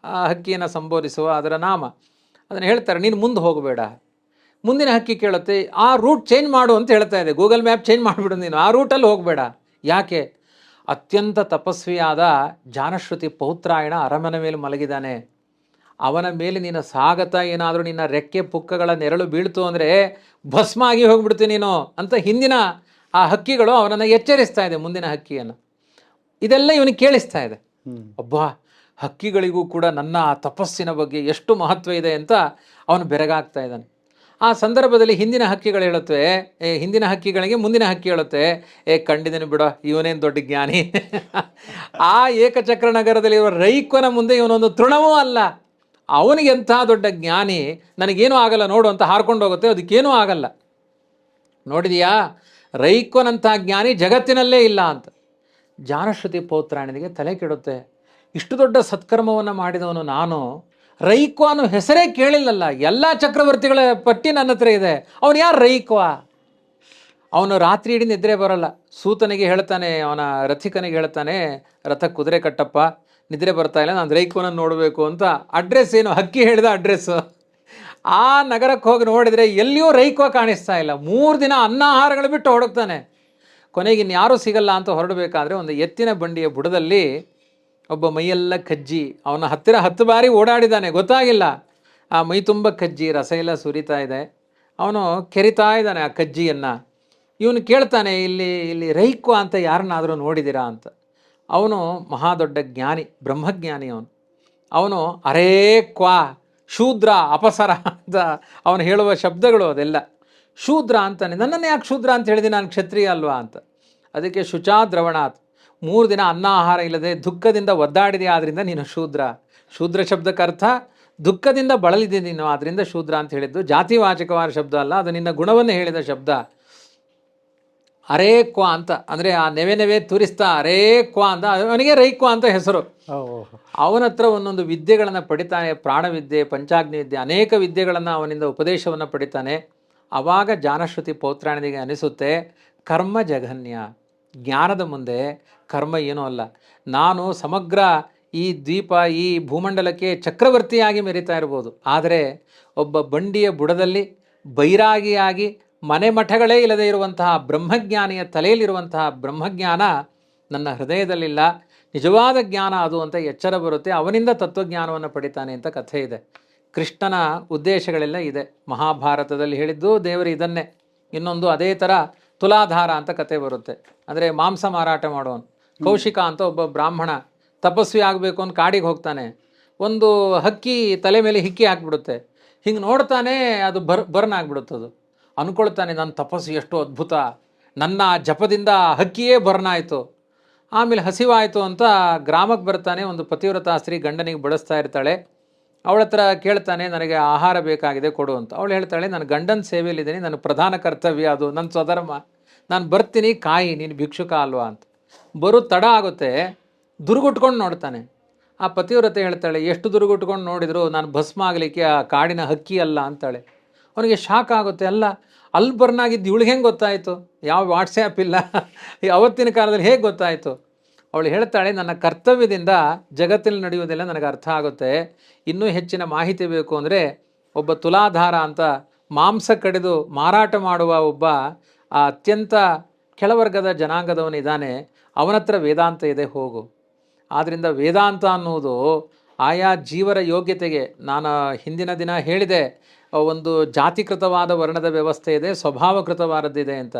ಆ ಹಕ್ಕಿಯನ್ನು ಸಂಬೋಧಿಸುವ ಅದರ ನಾಮ. ಅದನ್ನು ಹೇಳ್ತಾರೆ, ನೀನು ಮುಂದೆ ಹೋಗಬೇಡ. ಮುಂದಿನ ಹಕ್ಕಿ ಕೇಳುತ್ತೆ, ಆ ರೂಟ್ ಚೇಂಜ್ ಮಾಡು ಅಂತ ಹೇಳ್ತಾ ಇದೆ. ಗೂಗಲ್ ಮ್ಯಾಪ್ ಚೇಂಜ್ ಮಾಡಿಬಿಡು, ನೀನು ಆ ರೂಟಲ್ಲಿ ಹೋಗಬೇಡ. ಯಾಕೆ? ಅತ್ಯಂತ ತಪಸ್ವಿಯಾದ ಜಾನಶ್ರುತಿ ಪೌತ್ರಾಯಣ ಅರಮನೆ ಮೇಲೆ ಮಲಗಿದ್ದಾನೆ. ಅವನ ಮೇಲೆ ನಿನ್ನ ಸಾಗತ ಏನಾದರೂ ನಿನ್ನ ರೆಕ್ಕೆ ಪುಕ್ಕಗಳ ನೆರಳು ಬೀಳ್ತು ಅಂದರೆ ಭಸ್ಮ ಆಗಿ ಹೋಗ್ಬಿಡ್ತೀನಿ ನೀನು ಅಂತ ಹಿಂದಿನ ಆ ಹಕ್ಕಿಗಳು ಅವನನ್ನು ಎಚ್ಚರಿಸ್ತಾ ಇದೆ, ಮುಂದಿನ ಹಕ್ಕಿಯನ್ನು. ಇದೆಲ್ಲ ಇವನಿಗೆ ಕೇಳಿಸ್ತಾ ಇದೆ. ಒಬ್ಬ ಹಕ್ಕಿಗಳಿಗೂ ಕೂಡ ನನ್ನ ಆ ತಪಸ್ಸಿನ ಬಗ್ಗೆ ಎಷ್ಟು ಮಹತ್ವ ಇದೆ ಅಂತ ಅವನು ಬೆರಗಾಗ್ತಾ ಇದ್ದಾನೆ. ಆ ಸಂದರ್ಭದಲ್ಲಿ ಹಿಂದಿನ ಹಕ್ಕಿಗಳು ಹೇಳುತ್ತವೆ, ಹಿಂದಿನ ಹಕ್ಕಿಗಳಿಗೆ ಮುಂದಿನ ಹಕ್ಕಿ ಹೇಳುತ್ತೆ, ಕಂಡಿದ್ದೇನೆ ಬಿಡೋ, ಇವನೇನು ದೊಡ್ಡ ಜ್ಞಾನಿ. ಆ ಏಕಚಕ್ರ ನಗರದಲ್ಲಿ ಇರುವ ರೈಕ್ವನ ಮುಂದೆ ಇವನೊಂದು ತೃಣವೂ ಅಲ್ಲ, ಅವನಿಗೆ ಎಂಥ ದೊಡ್ಡ ಜ್ಞಾನಿ, ನನಗೇನೂ ಆಗಲ್ಲ ನೋಡು ಅಂತ ಹಾರ್ಕೊಂಡು ಹೋಗುತ್ತೆ. ಅದಕ್ಕೇನೂ ಆಗಲ್ಲ. ನೋಡಿದೆಯಾ, ರೈಕ್ವನಂಥ ಜ್ಞಾನಿ ಜಗತ್ತಿನಲ್ಲೇ ಇಲ್ಲ ಅಂತ. ಜಾನಶ್ರುತಿ ಪೌತ್ರಾಯಣನಿಗೆ ತಲೆ ಕೆಡುತ್ತೆ. ಇಷ್ಟು ದೊಡ್ಡ ಸತ್ಕರ್ಮವನ್ನು ಮಾಡಿದವನು ನಾನು, ರೈಕ್ವಾನು ಹೆಸರೇ ಕೇಳಿಲ್ಲಲ್ಲ. ಎಲ್ಲ ಚಕ್ರವರ್ತಿಗಳ ಪಟ್ಟಿ ನನ್ನ ಹತ್ರ ಇದೆ. ಅವನು ಯಾರು ರೈಕ್ವಾ? ಅವನು ರಾತ್ರಿ ಇಡೀ ನಿದ್ರೆ ಬರಲ್ಲ. ಸೂತನಿಗೆ ಹೇಳ್ತಾನೆ, ಅವನ ರಥಿಕನಿಗೆ ಹೇಳ್ತಾನೆ, ರಥ ಕುದುರೆ ಕಟ್ಟಪ್ಪ, ನಿದ್ರೆ ಬರ್ತಾ ಇಲ್ಲ, ನಾನು ರೈಕ್ವನನ್ನು ನೋಡಬೇಕು ಅಂತ. ಅಡ್ರೆಸ್ ಏನು? ಹಕ್ಕಿ ಹೇಳಿದ ಅಡ್ರೆಸ್ಸು. ಆ ನಗರಕ್ಕೆ ಹೋಗಿ ನೋಡಿದರೆ ಎಲ್ಲಿಯೂ ರೈಕ್ವ ಕಾಣಿಸ್ತಾ ಇಲ್ಲ. 3 ದಿನ ಅನ್ನಾಹಾರಗಳು ಬಿಟ್ಟು ಹೊರಡ್ತಾನೆ. ಕೊನೆಗೆ ಇನ್ಯಾರೂ ಸಿಗಲ್ಲ ಅಂತ ಹೊರಡಬೇಕಾದ್ರೆ ಒಂದು ಎತ್ತಿನ ಬಂಡಿಯ ಬುಡದಲ್ಲಿ ಒಬ್ಬ ಮೈಯೆಲ್ಲ ಕಜ್ಜಿ, ಅವನ ಹತ್ತಿರ 10 ಬಾರಿ ಓಡಾಡಿದ್ದಾನೆ, ಗೊತ್ತಾಗಿಲ್ಲ. ಆ ಮೈ ತುಂಬ ಕಜ್ಜಿ, ರಸ ಎಲ್ಲ ಸುರಿತಾ ಇದೆ. ಅವನು ಕೆರಿತಾ ಇದ್ದಾನೆ ಆ ಕಜ್ಜಿಯನ್ನು. ಇವನು ಕೇಳ್ತಾನೆ, ಇಲ್ಲಿ ರೈಕ್ವ ಅಂತ ಯಾರನ್ನಾದರೂ ನೋಡಿದ್ದೀರಾ ಅಂತ. ಅವನು ಮಹಾದೊಡ್ಡ ಜ್ಞಾನಿ, ಬ್ರಹ್ಮಜ್ಞಾನಿ ಅವನು ಅರೇ ಕ್ವಾ ಶೂದ್ರ ಅಪಸರ ಅಂತ ಅವನು ಹೇಳುವ ಶಬ್ದಗಳು ಅದೆಲ್ಲ. ಶೂದ್ರ ಅಂತಾನೆ, ನನ್ನನ್ನು ಯಾಕೆ ಶೂದ್ರ ಅಂತ ಹೇಳಿದೆ, ನಾನು ಕ್ಷತ್ರಿಯ ಅಲ್ವಾ ಅಂತ. ಅದಕ್ಕೆ ಶುಚಾ ದ್ರವಣಾತ್, 3 ದಿನ ಅನ್ನ ಆಹಾರ ಇಲ್ಲದೆ ದುಃಖದಿಂದ ಒದ್ದಾಡಿದೆ, ಆದ್ದರಿಂದ ನೀನು ಶೂದ್ರ. ಶೂದ್ರ ಶಬ್ದಕ್ಕೆ ಅರ್ಥ ದುಃಖದಿಂದ ಬಳಲಿದೆ ನೀನು, ಆದ್ದರಿಂದ ಶೂದ್ರ ಅಂತ ಹೇಳಿದ್ದು. ಜಾತಿವಾಚಕವಾದ ಶಬ್ದ ಅಲ್ಲ, ಅದು ನಿನ್ನ ಗುಣವನ್ನು ಹೇಳಿದ ಶಬ್ದ. ಅರೇ ಕ್ವಾ ಅಂತ ಅಂದರೆ ಆ ನೆವೆ ತುರಿಸ್ತಾ ಅರೇ ಕ್ವಾ ಅಂತ, ಅವನಿಗೆ ರೈಕ್ವಾ ಅಂತ ಹೆಸರು. ಅವನ ಹತ್ರ ಒಂದೊಂದು ವಿದ್ಯೆಗಳನ್ನು ಪಡಿತಾನೆ, ಪ್ರಾಣವಿದ್ಯೆ, ಪಂಚಾಗ್ನಿ ವಿದ್ಯೆ, ಅನೇಕ ವಿದ್ಯೆಗಳನ್ನು ಅವನಿಂದ ಉಪದೇಶವನ್ನು ಪಡಿತಾನೆ. ಆವಾಗ ಜಾನಶ್ರುತಿ ಪೌತ್ರಾಣಿಗೆ ಅನಿಸುತ್ತೆ, ಕರ್ಮ ಜಘನ್ಯ, ಜ್ಞಾನದ ಮುಂದೆ ಕರ್ಮ ಏನೂ ಅಲ್ಲ. ನಾನು ಸಮಗ್ರ ಈ ದ್ವೀಪ, ಈ ಭೂಮಂಡಲಕ್ಕೆ ಚಕ್ರವರ್ತಿಯಾಗಿ ಮೆರಿತಾ ಇರ್ಬೋದು, ಆದರೆ ಒಬ್ಬ ಬಂಡಿಯ ಬುಡದಲ್ಲಿ ಬೈರಾಗಿಯಾಗಿ ಮನೆ ಮಠಗಳೇ ಇಲ್ಲದೆ ಇರುವಂತಹ ಬ್ರಹ್ಮಜ್ಞಾನಿಯ ತಲೆಯಲ್ಲಿರುವಂತಹ ಬ್ರಹ್ಮಜ್ಞಾನ ನನ್ನ ಹೃದಯದಲ್ಲಿಲ್ಲ. ನಿಜವಾದ ಜ್ಞಾನ ಅದು ಅಂತ ಎಚ್ಚರ ಬರುತ್ತೆ, ಅವನಿಂದ ತತ್ವಜ್ಞಾನವನ್ನು ಪಡಿತಾನೆ ಅಂತ ಕಥೆ ಇದೆ. ಕೃಷ್ಣನ ಉದ್ದೇಶಗಳೆಲ್ಲ ಇದೆ. ಮಹಾಭಾರತದಲ್ಲಿ ಹೇಳಿದ್ದು ದೇವರು ಇದನ್ನೇ. ಇನ್ನೊಂದು ಅದೇ ಥರ ತುಲಾಧಾರ ಅಂತ ಕತೆ ಬರುತ್ತೆ, ಅಂದರೆ ಮಾಂಸ ಮಾರಾಟ ಮಾಡೋನು. ಕೌಶಿಕ ಅಂತ ಒಬ್ಬ ಬ್ರಾಹ್ಮಣ ತಪಸ್ವಿ ಆಗಬೇಕು ಅಂತ ಕಾಡಿಗೆ ಹೋಗ್ತಾನೆ. ಒಂದು ಹಕ್ಕಿ ತಲೆ ಮೇಲೆ ಹಿಕ್ಕಿ ಹಾಕ್ಬಿಡುತ್ತೆ. ಹಿಂಗೆ ನೋಡ್ತಾನೆ, ಅದು ಬರ್ನ್ ಆಗಿಬಿಡುತ್ತದು. ಅಂದ್ಕೊಳ್ತಾನೆ, ನನ್ನ ತಪಸ್ಸು ಎಷ್ಟು ಅದ್ಭುತ, ನನ್ನ ಜಪದಿಂದ ಹಕ್ಕಿಯೇ ಬರ್ನ್ ಆಯಿತು. ಆಮೇಲೆ ಹಸಿವಾಯಿತು ಅಂತ ಗ್ರಾಮಕ್ಕೆ ಬರ್ತಾನೆ. ಒಂದು ಪತಿವ್ರತಾ ಸ್ತ್ರೀ ಗಂಡನಿಗೆ ಬಡಿಸ್ತಾ ಇರ್ತಾಳೆ. ಅವಳ ಹತ್ರ ಕೇಳ್ತಾನೆ, ನನಗೆ ಆಹಾರ ಬೇಕಾಗಿದೆ ಕೊಡು ಅಂತ. ಅವಳು ಹೇಳ್ತಾಳೆ, ನಾನು ಗಂಡನ ಸೇವೆಯಲ್ಲಿದ್ದೀನಿ, ನನ್ನ ಪ್ರಧಾನ ಕರ್ತವ್ಯ ಅದು, ನನ್ನ ಸ್ವಧರ್ಮ, ನಾನು ಬರ್ತೀನಿ, ಕಾಯಿ, ನೀನು ಭಿಕ್ಷುಕ ಅಲ್ವಾ ಅಂತ. ಬರೋ ತಡ ಆಗುತ್ತೆ, ದುರ್ಗುಟ್ಕೊಂಡು ನೋಡ್ತಾನೆ. ಆ ಪತಿವ್ರತೆ ಹೇಳ್ತಾಳೆ, ಎಷ್ಟು ದುರ್ಗುಟ್ಕೊಂಡು ನೋಡಿದ್ರು ನಾನು ಭಸ್ಮ ಆಗಲಿಕ್ಕೆ ಆ ಕಾಡಿನ ಹಕ್ಕಿ ಅಲ್ಲ ಅಂತಾಳೆ. ಅವನಿಗೆ ಶಾಕ್ ಆಗುತ್ತೆ, ಅಲ್ಲ ಅಲ್ಲಿ ಬರ್ನಾಗಿದ್ದು ಇವಳಿಗೆ ಹೆಂಗೆ ಗೊತ್ತಾಯಿತು, ಯಾವ ವಾಟ್ಸ್ಯಾಪ್ ಇಲ್ಲ, ಅವತ್ತಿನ ಕಾಲದಲ್ಲಿ ಹೇಗೆ ಗೊತ್ತಾಯಿತು? ಅವಳು ಹೇಳ್ತಾಳೆ, ನನ್ನ ಕರ್ತವ್ಯದಿಂದ ಜಗತ್ತಲ್ಲಿ ನಡೆಯುವುದೆಲ್ಲ ನನಗೆ ಅರ್ಥ ಆಗುತ್ತೆ. ಇನ್ನೂ ಹೆಚ್ಚಿನ ಮಾಹಿತಿ ಬೇಕು ಅಂದರೆ ಒಬ್ಬ ತುಲಾಧಾರ ಅಂತ ಮಾಂಸ ಕಡಿದು ಮಾರಾಟ ಮಾಡುವ ಒಬ್ಬ ಅತ್ಯಂತ ಕೆಳವರ್ಗದ ಜನಾಂಗದವನಿದ್ದಾನೆ, ಅವನ ಹತ್ರ ವೇದಾಂತ ಇದೆ, ಹೋಗು. ಆದ್ದರಿಂದ ವೇದಾಂತ ಅನ್ನುವುದು ಆಯಾ ಜೀವರ ಯೋಗ್ಯತೆಗೆ, ನಾನು ಹಿಂದಿನ ದಿನ ಹೇಳಿದೆ, ಒಂದು ಜಾತಿಕೃತವಾದ ವರ್ಣದ ವ್ಯವಸ್ಥೆ ಇದೆ, ಸ್ವಭಾವಕೃತವಾದದ್ದಿದೆ ಅಂತ.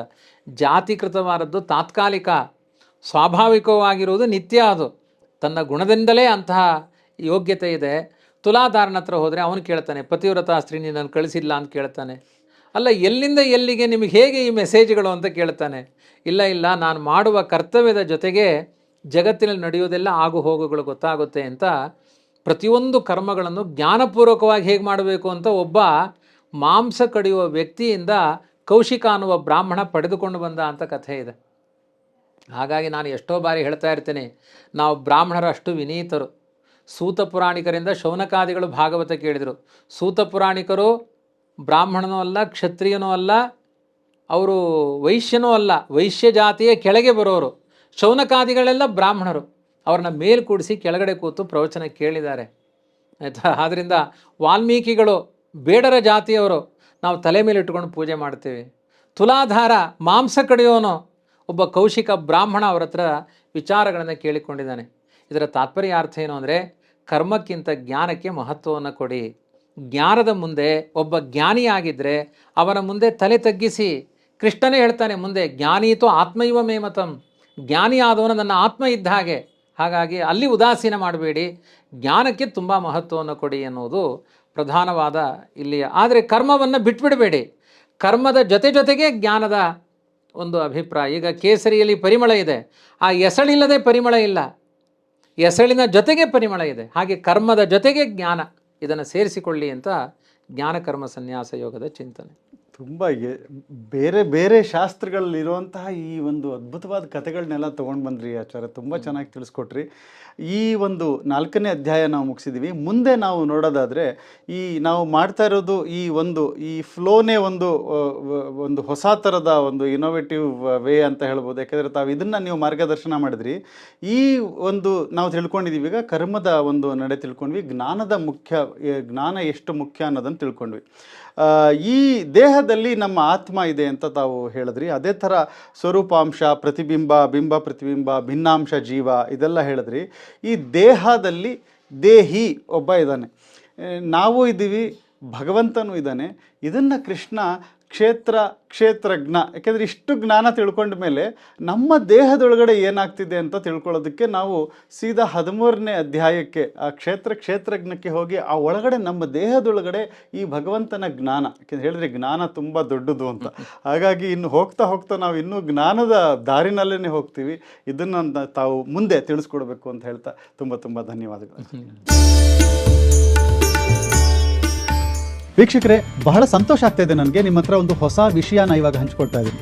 ಜಾತಿಕೃತವಾದದ್ದು ತಾತ್ಕಾಲಿಕ, ಸ್ವಾಭಾವಿಕವಾಗಿರುವುದು ನಿತ್ಯ. ಅದು ತನ್ನ ಗುಣದಿಂದಲೇ ಅಂತಹ ಯೋಗ್ಯತೆ ಇದೆ. ತುಲಾಧಾರನ ಹತ್ರ ಹೋದರೆ ಅವನು ಕೇಳ್ತಾನೆ, ಪತಿವ್ರತಾ ಸ್ತ್ರೀ ನೀನನ್ನು ಕಳಿಸಿಲ್ಲ ಅಂತ ಕೇಳ್ತಾನೆ. ಅಲ್ಲ, ಎಲ್ಲಿಂದ ಎಲ್ಲಿಗೆ ನಿಮಗೆ ಹೇಗೆ ಈ ಮೆಸೇಜ್ಗಳು ಅಂತ ಕೇಳ್ತಾನೆ. ಇಲ್ಲ, ನಾನು ಮಾಡುವ ಕರ್ತವ್ಯದ ಜೊತೆಗೆ ಜಗತ್ತಿನಲ್ಲಿ ನಡೆಯೋದೆಲ್ಲ ಆಗು ಹೋಗುಗಳು ಗೊತ್ತಾಗುತ್ತೆ ಅಂತ ಪ್ರತಿಯೊಂದು ಕರ್ಮಗಳನ್ನು ಜ್ಞಾನಪೂರ್ವಕವಾಗಿ ಹೇಗೆ ಮಾಡಬೇಕು ಅಂತ ಒಬ್ಬ ಮಾಂಸ ಕಡಿಯುವ ವ್ಯಕ್ತಿಯಿಂದ ಕೌಶಿಕ ಅನ್ನುವ ಬ್ರಾಹ್ಮಣ ಪಡೆದುಕೊಂಡು ಬಂದ ಅಂತ ಕಥೆ ಇದೆ. ಹಾಗಾಗಿ ನಾನು ಎಷ್ಟೋ ಬಾರಿ ಹೇಳ್ತಾ ಇರ್ತೀನಿ, ನಾವು ಬ್ರಾಹ್ಮಣರು ಅಷ್ಟು ವಿನೀತರು. ಸೂತ ಪುರಾಣಿಕರಿಂದ ಶೌನಕಾದಿಗಳು ಭಾಗವತ ಕೇಳಿದರು. ಸೂತ ಪುರಾಣಿಕರು ಬ್ರಾಹ್ಮಣನೂ ಅಲ್ಲ, ಕ್ಷತ್ರಿಯನೂ ಅಲ್ಲ, ಅವರು ವೈಶ್ಯನೂ ಅಲ್ಲ, ವೈಶ್ಯ ಜಾತಿಯ ಕೆಳಗೆ ಬರೋರು. ಶೌನಕಾದಿಗಳೆಲ್ಲ ಬ್ರಾಹ್ಮಣರು, ಅವ್ರನ್ನ ಮೇಲ್ ಕೂಡಿಸಿ ಕೆಳಗಡೆ ಕೂತು ಪ್ರವಚನ ಕೇಳಿದ್ದಾರೆ, ಆಯಿತಾ. ಆದ್ದರಿಂದ ವಾಲ್ಮೀಕಿಗಳು ಬೇಡರ ಜಾತಿಯವರು, ನಾವು ತಲೆ ಮೇಲೆ ಇಟ್ಕೊಂಡು ಪೂಜೆ ಮಾಡ್ತೀವಿ. ತುಲಾಧಾರ ಮಾಂಸ ಕಡಿಯೋನು ಒಬ್ಬ ಕೌಶಿಕ ಬ್ರಾಹ್ಮಣ, ಅವರ ಹತ್ರ ವಿಚಾರಗಳನ್ನು ಕೇಳಿಕೊಂಡಿದ್ದಾನೆ. ಇದರ ತಾತ್ಪರ್ಯ ಅರ್ಥ ಏನು ಅಂದರೆ, ಕರ್ಮಕ್ಕಿಂತ ಜ್ಞಾನಕ್ಕೆ ಮಹತ್ವವನ್ನು ಕೊಡಿ. ಜ್ಞಾನದ ಮುಂದೆ ಒಬ್ಬ ಜ್ಞಾನಿಯಾಗಿದ್ದರೆ ಅವನ ಮುಂದೆ ತಲೆ ತಗ್ಗಿಸಿ. ಕೃಷ್ಣನೇ ಹೇಳ್ತಾನೆ ಮುಂದೆ, ಜ್ಞಾನೀತೋ ಆತ್ಮೈವ ಮೇಮತಂ, ಜ್ಞಾನಿ ಆದವನು ನನ್ನ ಆತ್ಮ ಇದ್ದ ಹಾಗೆ. ಹಾಗಾಗಿ ಅಲ್ಲಿ ಉದಾಸೀನ ಮಾಡಬೇಡಿ, ಜ್ಞಾನಕ್ಕೆ ತುಂಬ ಮಹತ್ವವನ್ನು ಕೊಡಿ ಎನ್ನುವುದು ಪ್ರಧಾನವಾದ ಇಲ್ಲಿಯ. ಆದರೆ ಕರ್ಮವನ್ನು ಬಿಟ್ಬಿಡಬೇಡಿ, ಕರ್ಮದ ಜೊತೆಗೆ ಜ್ಞಾನದ ಒಂದು ಅಭಿಪ್ರಾಯ. ಈಗ ಕೇಸರಿಯಲ್ಲಿ ಪರಿಮಳ ಇದೆ, ಆ ಎಸಳಿಲ್ಲದೆ ಪರಿಮಳ ಇಲ್ಲ, ಎಸಳಿನ ಜೊತೆಗೆ ಪರಿಮಳ ಇದೆ. ಹಾಗೆ ಕರ್ಮದ ಜೊತೆಗೆ ಜ್ಞಾನ, ಇದನ್ನು ಸೇರಿಸಿಕೊಳ್ಳಿ ಅಂತ ಜ್ಞಾನಕರ್ಮ ಸನ್ಯಾಸ ಯೋಗದ ಚಿಂತನೆ. ತುಂಬ ಬೇರೆ ಬೇರೆ ಶಾಸ್ತ್ರಗಳಲ್ಲಿರುವಂತಹ ಈ ಒಂದು ಅದ್ಭುತವಾದ ಕಥೆಗಳನ್ನೆಲ್ಲ ತೊಗೊಂಡು ಬಂದ್ರಿ ಆಚಾರ್ಯ, ತುಂಬ ಚೆನ್ನಾಗಿ ತಿಳಿಸ್ಕೊಟ್ರಿ. ಈ ಒಂದು 4ನೇ ಅಧ್ಯಾಯ ನಾವು ಮುಗಿಸಿದ್ದೀವಿ. ಮುಂದೆ ನಾವು ನೋಡೋದಾದರೆ, ನಾವು ಮಾಡ್ತಾ ಇರೋದು ಈ ಫ್ಲೋನೇ ಒಂದು ಹೊಸ ಥರದ ಒಂದು ಇನೋವೇಟಿವ್ ವೇ ಅಂತ ಹೇಳ್ಬೋದು. ಯಾಕೆಂದರೆ ತಾವು ಇದನ್ನು ನೀವು ಮಾರ್ಗದರ್ಶನ ಮಾಡಿದ್ರಿ. ನಾವು ತಿಳ್ಕೊಂಡಿದ್ದೀವಿ, ಈಗ ಕರ್ಮದ ಒಂದು ನಡೆ ತಿಳ್ಕೊಂಡ್ವಿ, ಜ್ಞಾನ ಎಷ್ಟು ಮುಖ್ಯ ಅನ್ನೋದನ್ನು ತಿಳ್ಕೊಂಡ್ವಿ. ಈ ದೇಹದಲ್ಲಿ ನಮ್ಮ ಆತ್ಮ ಇದೆ ಅಂತ ತಾವು ಹೇಳಿದ್ರಿ. ಅದೇ ಥರ ಸ್ವರೂಪಾಂಶ, ಪ್ರತಿಬಿಂಬ, ಬಿಂಬ ಪ್ರತಿಬಿಂಬ, ಭಿನ್ನಾಂಶ ಜೀವ, ಇದೆಲ್ಲ ಹೇಳಿದ್ರಿ. ಈ ದೇಹದಲ್ಲಿ ದೇಹಿ ಒಬ್ಬ ಇದ್ದಾನೆ. ನಾವು ಇದ್ದೀವಿ, ಭಗವಂತನೂ ಇದ್ದಾನೆ. ಇದನ್ನು ಕೃಷ್ಣ ಕ್ಷೇತ್ರಜ್ಞ, ಯಾಕೆಂದರೆ ಇಷ್ಟು ಜ್ಞಾನ ತಿಳ್ಕೊಂಡ ಮೇಲೆ ನಮ್ಮ ದೇಹದೊಳಗಡೆ ಏನಾಗ್ತಿದೆ ಅಂತ ತಿಳ್ಕೊಳ್ಳೋದಕ್ಕೆ ನಾವು ಸೀದಾ 13ನೇ ಅಧ್ಯಾಯಕ್ಕೆ ಆ ಕ್ಷೇತ್ರಜ್ಞಕ್ಕೆ ಹೋಗಿ ಆ ಒಳಗಡೆ ನಮ್ಮ ದೇಹದೊಳಗಡೆ ಈ ಭಗವಂತನ ಜ್ಞಾನ, ಯಾಕೆಂದ್ರೆ ಹೇಳಿದ್ರೆ ಜ್ಞಾನ ತುಂಬ ದೊಡ್ಡದು ಅಂತ. ಹಾಗಾಗಿ ಇನ್ನು ಹೋಗ್ತಾ ನಾವು ಇನ್ನೂ ಜ್ಞಾನದ ದಾರಿನಲ್ಲೇ ಹೋಗ್ತೀವಿ. ಇದನ್ನು ತಾವು ಮುಂದೆ ತಿಳಿಸ್ಕೊಡ್ಬೇಕು ಅಂತ ಹೇಳ್ತಾ ತುಂಬ ಧನ್ಯವಾದಗಳು. ವೀಕ್ಷಕರೇ, ಬಹಳ ಸಂತೋಷ ಆಗ್ತಾ ಇದೆ ನನಗೆ. ನಿಮ್ಮ ಹತ್ರ ಒಂದು ಹೊಸ ವಿಷಯನ ಇವಾಗ ಹಂಚ್ಕೊಳ್ತಾ ಇದ್ದೀನಿ.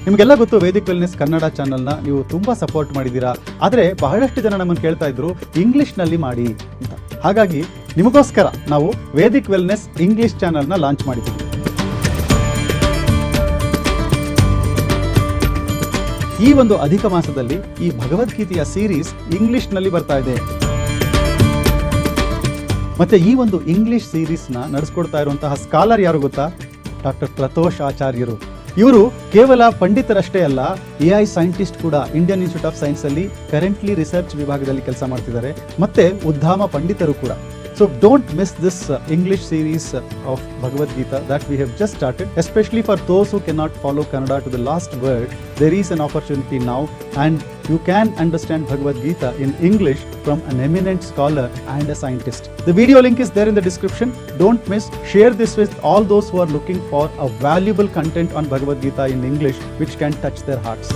ನಿಮಗೆಲ್ಲ ಗೊತ್ತು, ವೇದಿಕ್ ವೆಲ್ನೆಸ್ ಕನ್ನಡ ಚಾನಲ್ನ ನೀವು ತುಂಬ ಸಪೋರ್ಟ್ ಮಾಡಿದ್ದೀರಾ. ಆದರೆ ಬಹಳಷ್ಟು ಜನ ನಮ್ಮನ್ನು ಕೇಳ್ತಾ ಇದ್ರು ಇಂಗ್ಲೀಷ್ನಲ್ಲಿ ಮಾಡಿ ಅಂತ. ಹಾಗಾಗಿ ನಿಮಗೋಸ್ಕರ ನಾವು ವೇದಿಕ್ ವೆಲ್ನೆಸ್ ಇಂಗ್ಲೀಷ್ ಚಾನಲ್ನ ಲಾಂಚ್ ಮಾಡಿದ್ದೀವಿ. ಈ ಒಂದು ಅಧಿಕ ಮಾಸದಲ್ಲಿ ಈ ಭಗವದ್ಗೀತೆಯ ಸೀರೀಸ್ ಇಂಗ್ಲಿಷ್ನಲ್ಲಿ ಬರ್ತಾ ಇದೆ. ಮತ್ತೆ ಈ ಒಂದು ಇಂಗ್ಲಿಷ್ ಸೀರೀಸ್ನ ನಡೆಸ್ಕೊಡ್ತಾ ಇರುವಂತಹ ಸ್ಕಾಲರ್ ಯಾರು ಗೊತ್ತಾ? ಡಾಕ್ಟರ್ ಪ್ರತೋಷ್ ಆಚಾರ್ಯರು. ಇವರು ಕೇವಲ ಪಂಡಿತರಷ್ಟೇ ಅಲ್ಲ, AI ಸೈಂಟಿಸ್ಟ್ ಕೂಡ. ಇಂಡಿಯನ್ ಇನ್ಸ್ಟಿಟ್ಯೂಟ್ ಆಫ್ ಸೈನ್ಸ್ ಅಲ್ಲಿ ಕರೆಂಟ್ಲಿ ರಿಸರ್ಚ್ ವಿಭಾಗದಲ್ಲಿ ಕೆಲಸ ಮಾಡ್ತಿದ್ದಾರೆ. ಮತ್ತೆ ಉದ್ಧಾಮ ಪಂಡಿತರು ಕೂಡ. So don't miss this English series of Bhagavad Gita that we have just started. Especially for those who cannot follow Kannada to the last word, there is an opportunity now, and you can understand Bhagavad Gita in English from an eminent scholar and a scientist. The video link is there in the description. Don't miss. Share this with all those who are looking for a valuable content on Bhagavad Gita in English which can touch their hearts.